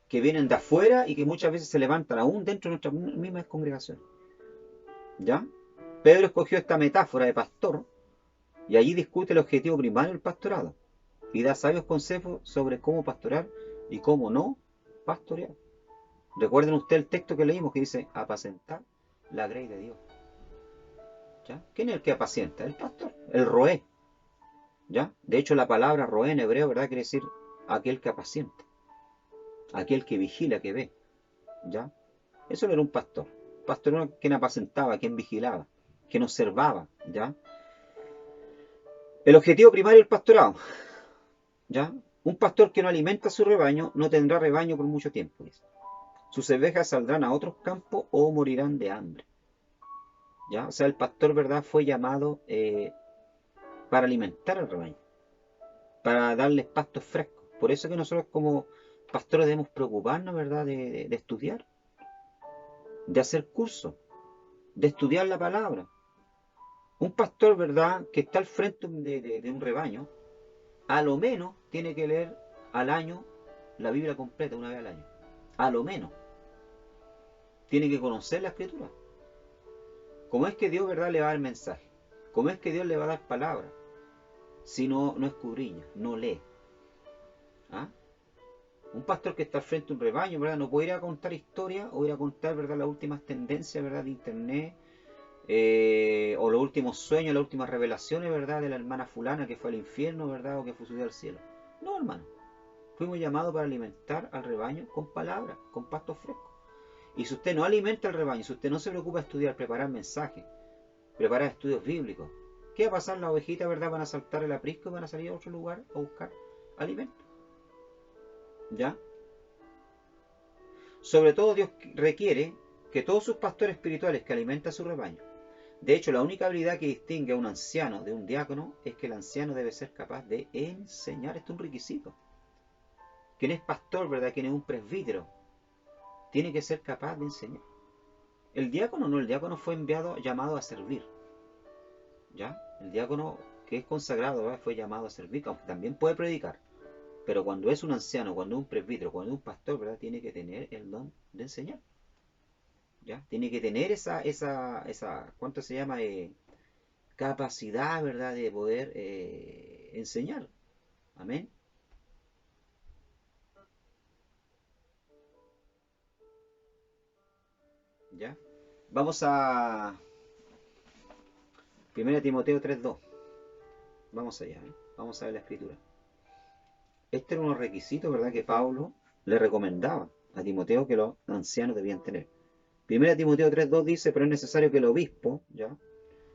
que vienen de afuera y que muchas veces se levantan aún dentro de nuestras mismas congregaciones. ¿Ya? Pedro escogió esta metáfora de pastor, y allí discute el objetivo primario del pastorado, y da sabios consejos sobre cómo pastorear y cómo no pastorear. Recuerden ustedes el texto que leímos que dice, apacentar la grey de Dios. ¿Ya? ¿Quién es el que apacienta? El pastor, el roé. ¿Ya? De hecho, la palabra roé en hebreo, ¿verdad?, quiere decir aquel que apacienta, aquel que vigila, que ve. ¿Ya? Eso no era un pastor. El pastor era quien apacentaba, quien vigilaba, quien observaba. ¿Ya? El objetivo primario del pastorado. ¿Ya? Un pastor que no alimenta su rebaño no tendrá rebaño por mucho tiempo. Dice. Sus ovejas saldrán a otros campos o morirán de hambre. ¿Ya? O sea, el pastor, ¿verdad?, fue llamado para alimentar al rebaño, para darles pastos frescos. Por eso que nosotros como pastores debemos preocuparnos, ¿verdad?, de estudiar, de hacer cursos, de estudiar la palabra. Un pastor, ¿verdad?, que está al frente de un rebaño, a lo menos tiene que leer al año la Biblia completa, una vez al año. A lo menos. Tiene que conocer la Escritura. ¿Cómo es que Dios, ¿verdad?, le va a dar mensaje? ¿Cómo es que Dios le va a dar palabra? Si no escudriña, no lee. ¿Ah? Un pastor que está al frente de un rebaño, ¿verdad?, no puede ir a contar historias o ir a contar, ¿verdad?, las últimas tendencias, ¿verdad?, de internet, o los últimos sueños, las últimas revelaciones, ¿verdad?, de la hermana fulana que fue al infierno, ¿verdad?, o que fue subida al cielo. No, hermano. Fuimos llamados para alimentar al rebaño con palabras, con pastos frescos. Y si usted no alimenta al rebaño, si usted no se preocupa de estudiar, preparar mensajes, preparar estudios bíblicos, ¿qué va a pasar? Las ovejitas, ¿verdad?, van a saltar el aprisco y van a salir a otro lugar a buscar alimento. ¿Ya? Sobre todo Dios requiere que todos sus pastores espirituales que alimentan su rebaño. De hecho, la única habilidad que distingue a un anciano de un diácono es que el anciano debe ser capaz de enseñar. Esto es un requisito. quien es pastor, ¿verdad? Quien es un presbítero, tiene que ser capaz de enseñar. El diácono no, el diácono fue enviado, llamado a servir. ¿Ya? El diácono que es consagrado, ¿verdad? Fue llamado a servir, aunque también puede predicar. Pero cuando es un anciano, cuando es un presbítero, cuando es un pastor, ¿verdad? Tiene que tener el don de enseñar. ¿Ya? Tiene que tener esa ¿cuánto se llama? Capacidad, ¿verdad? De poder enseñar. Amén. ¿Ya? Vamos a 1 Timoteo 3:2. Vamos allá, ¿eh? Vamos a ver la escritura. Este era unos requisitos, ¿verdad? Que Pablo le recomendaba a Timoteo que los ancianos debían tener. 1 Timoteo 3:2 dice, pero es necesario que el obispo, ¿ya?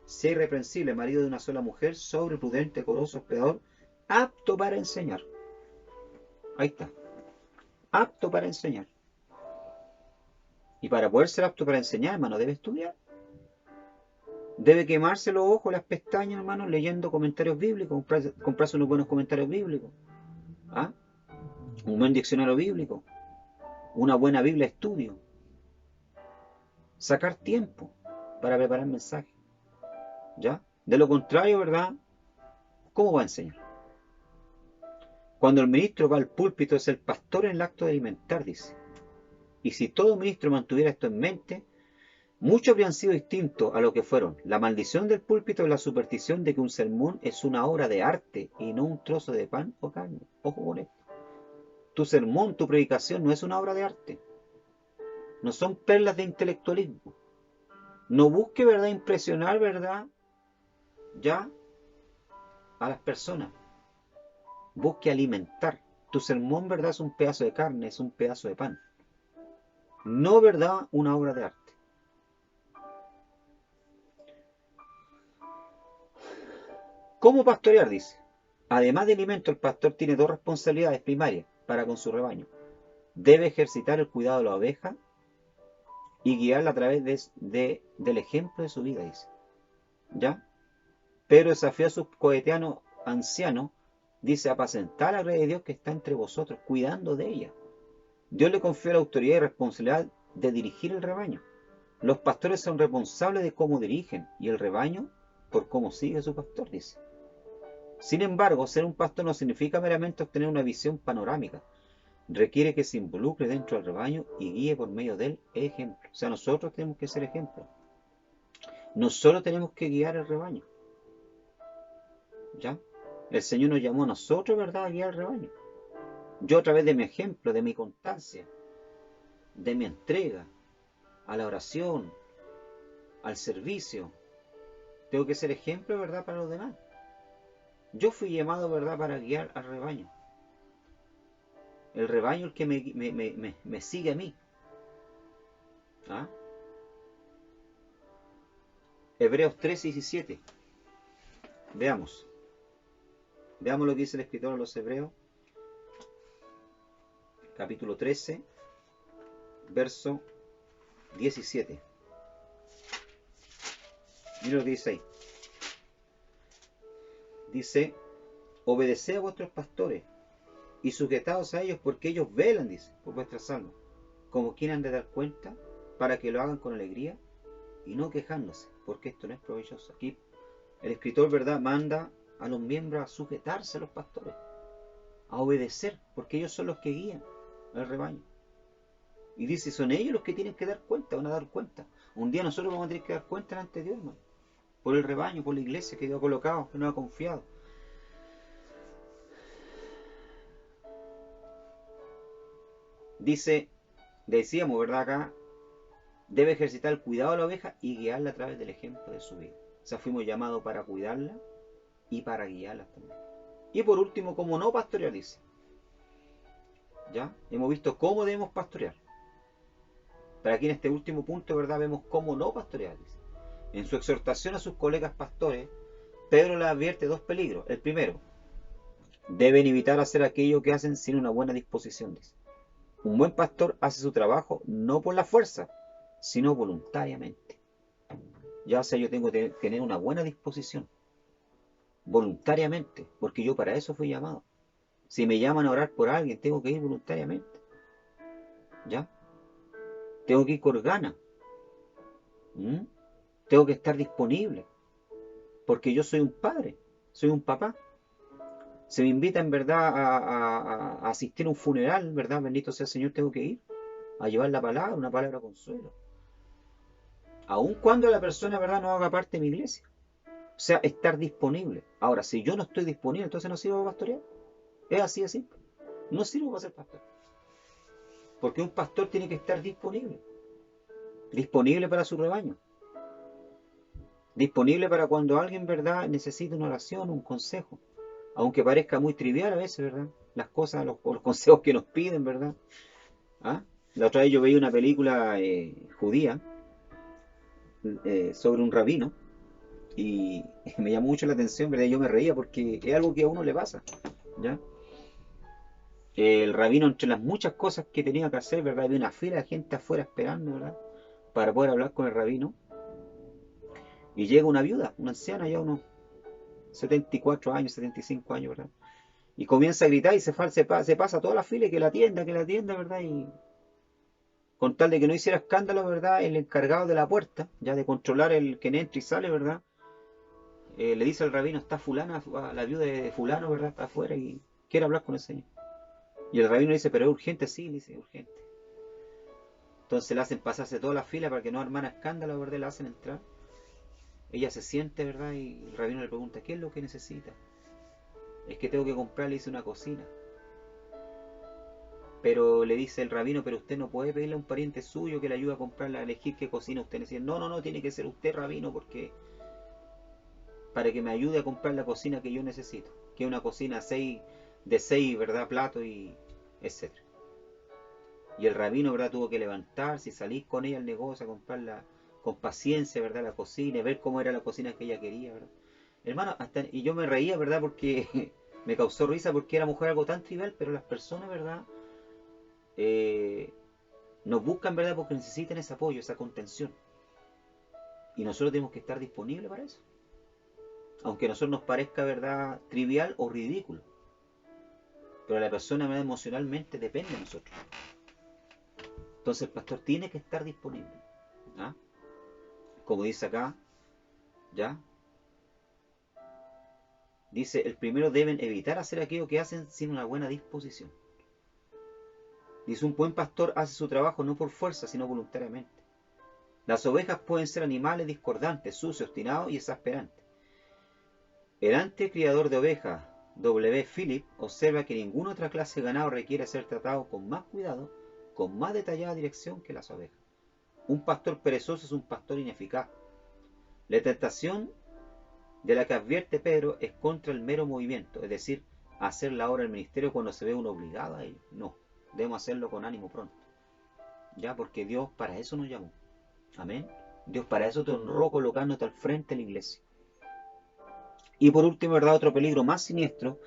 Sea irreprensible, marido de una sola mujer, sobre, prudente, decoroso, hospedador, apto para enseñar. Ahí está. Apto para enseñar. Y para poder ser apto para enseñar, hermano, debe estudiar. Debe quemarse los ojos, las pestañas, hermano, leyendo comentarios bíblicos, comprarse unos buenos comentarios bíblicos. ¿Ah? Un buen diccionario bíblico. Una buena Biblia de estudio. Sacar tiempo para preparar mensajes. ¿Ya? De lo contrario, ¿verdad? ¿Cómo va a enseñar? Cuando el ministro va al púlpito es el pastor en el acto de alimentar, dice. Y si todo ministro mantuviera esto en mente, muchos habrían sido distintos a lo que fueron. La maldición del púlpito es la superstición de que un sermón es una obra de arte y no un trozo de pan o carne. Ojo con esto. Tu sermón, tu predicación no es una obra de arte. No son perlas de intelectualismo. No busque, ¿verdad?, impresionar, ¿verdad?, ya a las personas. Busque alimentar. Tu sermón, ¿verdad?, es un pedazo de carne, es un pedazo de pan. No, ¿verdad?, una obra de arte. ¿Cómo pastorear? Dice. Además de alimento, el pastor tiene dos responsabilidades primarias para con su rebaño. Debe ejercitar el cuidado de la oveja y guiarla a través del ejemplo de su vida, dice. ¿Ya? Pero desafió a sus coetáneos ancianos, dice, apacentar la grey de Dios que está entre vosotros, cuidando de ella. Dios le confió la autoridad y responsabilidad de dirigir el rebaño. Los pastores son responsables de cómo dirigen y el rebaño por cómo sigue su pastor, dice. Sin embargo, ser un pastor no significa meramente obtener una visión panorámica. Requiere que se involucre dentro del rebaño y guíe por medio del ejemplo. O sea, nosotros tenemos que ser ejemplo. Nosotros tenemos que guiar el rebaño. ¿Ya? El Señor nos llamó a nosotros, ¿verdad?, a guiar el rebaño. Yo a través de mi ejemplo, de mi constancia, de mi entrega a la oración, al servicio, tengo que ser ejemplo, ¿verdad?, para los demás. Yo fui llamado, ¿verdad?, para guiar al rebaño. El rebaño es el que me sigue a mí. ¿Ah? Hebreos 13:17. Veamos. Veamos lo que dice el escritor a los Hebreos. Capítulo 13, verso 17. Mira lo que dice ahí. Dice, obedeced a vuestros pastores y sujetaos a ellos porque ellos velan, dice, por vuestras almas, como quieran de dar cuenta, para que lo hagan con alegría y no quejándose, porque esto no es provechoso. Aquí el escritor, ¿verdad?, manda a los miembros a sujetarse a los pastores, a obedecer, porque ellos son los que guían al rebaño. Y dice, son ellos los que tienen que dar cuenta, van a dar cuenta. Un día nosotros vamos a tener que dar cuenta delante de Dios, hermano, por el rebaño, por la iglesia que Dios ha colocado, que nos ha confiado. Dice, decíamos, ¿verdad?, acá, debe ejercitar el cuidado de la oveja y guiarla a través del ejemplo de su vida. O sea, fuimos llamados para cuidarla y para guiarla también. Y por último, cómo no pastorear, dice. ¿Ya? Hemos visto cómo debemos pastorear. Pero aquí en este último punto, ¿verdad?, vemos cómo no pastorear, dice. En su exhortación a sus colegas pastores, Pedro les advierte dos peligros. El primero, deben evitar hacer aquello que hacen sin una buena disposición, dice. Un buen pastor hace su trabajo no por la fuerza, sino voluntariamente. Ya sea, yo tengo que tener una buena disposición, voluntariamente, porque yo para eso fui llamado. Si me llaman a orar por alguien, tengo que ir voluntariamente. ¿Ya? Tengo que ir con ganas. ¿Mm? Tengo que estar disponible. Porque yo soy un padre, soy un papá. Se me invita en verdad a asistir a un funeral, ¿verdad? Bendito sea el Señor, tengo que ir a llevar la palabra, una palabra de consuelo. Aun cuando la persona, ¿verdad?, no haga parte de mi iglesia. O sea, estar disponible. Ahora, si yo no estoy disponible, entonces no sirvo para pastorear. Es así de simple. No sirvo para ser pastor. Porque un pastor tiene que estar disponible. Disponible para su rebaño. Disponible para cuando alguien, ¿verdad?, necesite una oración, un consejo. Aunque parezca muy trivial a veces, ¿verdad? Las cosas, los consejos que nos piden, ¿verdad? ¿Ah? La otra vez yo veía una película judía sobre un rabino y me llamó mucho la atención, ¿verdad? Yo me reía porque es algo que a uno le pasa, ¿ya? El rabino, entre las muchas cosas que tenía que hacer, ¿verdad? Había una fila de gente afuera esperando, ¿verdad? Para poder hablar con el rabino. Y llega una viuda, una anciana, ya unos 74 años, 75 años, ¿verdad? Y comienza a gritar y se pasa toda la fila y que la atienda, ¿verdad? Y con tal de que no hiciera escándalo, ¿verdad? El encargado de la puerta, ya de controlar el que entra y sale, ¿verdad? Le dice al rabino, está fulana, la viuda de fulano, ¿verdad? Está afuera y quiere hablar con el señor. Y el rabino le dice, pero es urgente, sí, le dice, urgente. Entonces le hacen pasarse toda la fila para que no armara escándalo, ¿verdad? Le hacen entrar. Ella se siente, ¿verdad? Y el rabino le pregunta, ¿qué es lo que necesita? Es que tengo que comprarle, dice, una cocina. Pero le dice el rabino, pero usted no puede pedirle a un pariente suyo que le ayude a comprarla, a elegir qué cocina usted necesita. No, no, no, tiene que ser usted, rabino, porque para que me ayude a comprar la cocina que yo necesito. Que es una cocina de 6, ¿verdad? Platos y etcétera. Y el rabino, ¿verdad? Tuvo que levantarse y salir con ella al negocio a comprarla con paciencia, ¿verdad? La cocina, y ver cómo era la cocina que ella quería, ¿verdad? Hermano, y yo me reía, ¿verdad? Porque me causó risa porque era mujer algo tan trivial, pero las personas, ¿verdad? Eh, nos buscan, ¿verdad? Porque necesitan ese apoyo, esa contención. Y nosotros tenemos que estar disponibles para eso. Aunque a nosotros nos parezca, ¿verdad?, trivial o ridículo. Pero la persona, ¿verdad?, emocionalmente depende de nosotros. Entonces el pastor tiene que estar disponible. ¿Ah? Como dice acá, ¿ya? Dice, el primero deben evitar hacer aquello que hacen sin una buena disposición. Dice, un buen pastor hace su trabajo no por fuerza, sino voluntariamente. Las ovejas pueden ser animales discordantes, sucios, obstinados y exasperantes. El antecriador de ovejas, W. Philip, observa que ninguna otra clase de ganado requiere ser tratado con más cuidado, con más detallada dirección que las ovejas. Un pastor perezoso es un pastor ineficaz. La tentación de la que advierte Pedro es contra el mero movimiento, es decir, hacer la obra del ministerio cuando se ve uno obligado a ello. No, debemos hacerlo con ánimo pronto. Ya, porque Dios para eso nos llamó. Amén. Dios para eso te honró colocándote al frente de la iglesia. Y por último, ¿verdad? Otro peligro más siniestro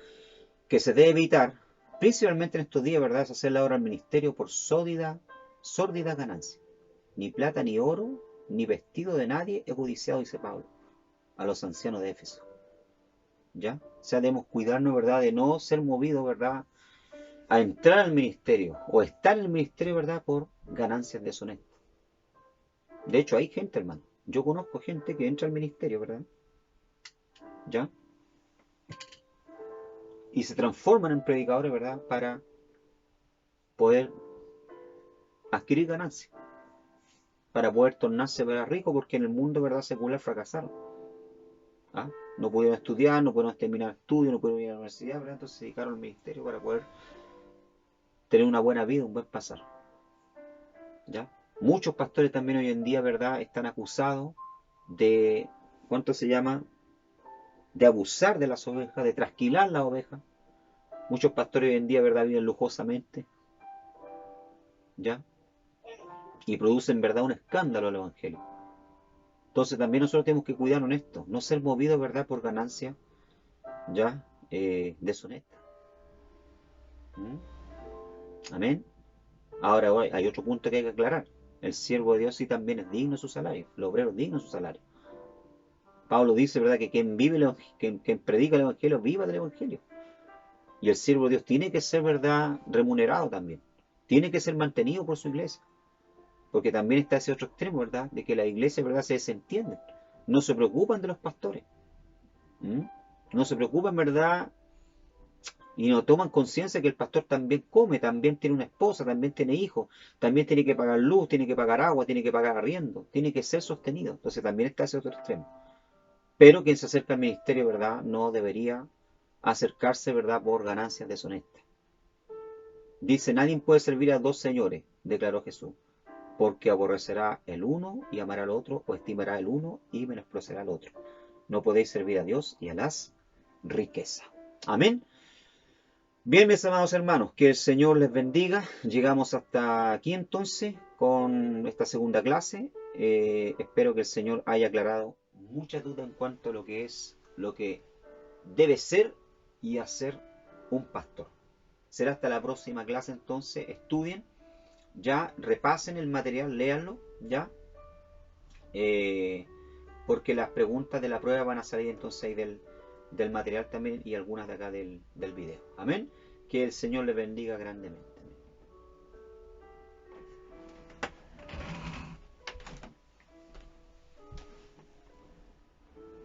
que se debe evitar, principalmente en estos días, ¿verdad?, es hacer la obra al ministerio por sórdida ganancia. Ni plata ni oro, ni vestido de nadie es codiciado, dice Pablo a los ancianos de Éfeso. ¿Ya? O sea, debemos cuidarnos, ¿verdad?, de no ser movidos, ¿verdad?, a entrar al ministerio o estar en el ministerio, ¿verdad?, por ganancias deshonestas. De hecho, hay gente, hermano. Yo conozco gente que entra al ministerio, ¿verdad? ¿Ya? Y se transforman en predicadores, ¿verdad?, para poder adquirir ganancias, para poder tornarse, ¿verdad?, rico, porque en el mundo, ¿verdad?, secular fracasaron. ¿Ah? No pudieron estudiar, no pudieron terminar estudios, no pudieron ir a la universidad, ¿verdad? Entonces se dedicaron al ministerio para poder tener una buena vida, un buen pasar. ¿Ya? Muchos pastores también hoy en día, ¿verdad?, están acusados de, ¿cuánto se llama?, de abusar de las ovejas, de trasquilar las ovejas. Muchos pastores hoy en día, ¿verdad?, viven lujosamente, ¿ya? Y producen, ¿verdad?, un escándalo al evangelio. Entonces también nosotros tenemos que cuidarnos en esto, no ser movidos, ¿verdad?, por ganancias, ¿ya?, deshonestas. ¿Mm? Amén. Ahora hay otro punto que hay que aclarar. El siervo de Dios sí también es digno de su salario. El obrero es digno de su salario. Pablo dice, ¿verdad?, que quien predica el evangelio, viva del evangelio. Y el siervo de Dios tiene que ser, ¿verdad?, remunerado también. Tiene que ser mantenido por su iglesia. Porque también está ese otro extremo, ¿verdad?, de que la iglesia, ¿verdad?, se desentienden. No se preocupan de los pastores. ¿Mm? No se preocupan, ¿verdad?, y no toman conciencia que el pastor también come, también tiene una esposa, también tiene hijos, también tiene que pagar luz, tiene que pagar agua, tiene que pagar arriendo, tiene que ser sostenido. Entonces también está ese otro extremo. Pero quien se acerca al ministerio, ¿verdad?, no debería acercarse, ¿verdad?, por ganancias deshonestas. Dice, nadie puede servir a dos señores, declaró Jesús, porque aborrecerá el uno y amará al otro, o estimará el uno y menospreciará al otro. No podéis servir a Dios y a las riquezas. Amén. Bien, mis amados hermanos, que el Señor les bendiga. Llegamos hasta aquí entonces con esta segunda clase. Espero que el Señor haya aclarado muchas dudas en cuanto a lo que es, lo que debe ser y hacer un pastor. Será hasta la próxima clase entonces. Estudien, ya repasen el material, léanlo, ya. Eh, Porque las preguntas de la prueba van a salir entonces ahí del material también y algunas de acá del video. Amén. Que el Señor les bendiga grandemente.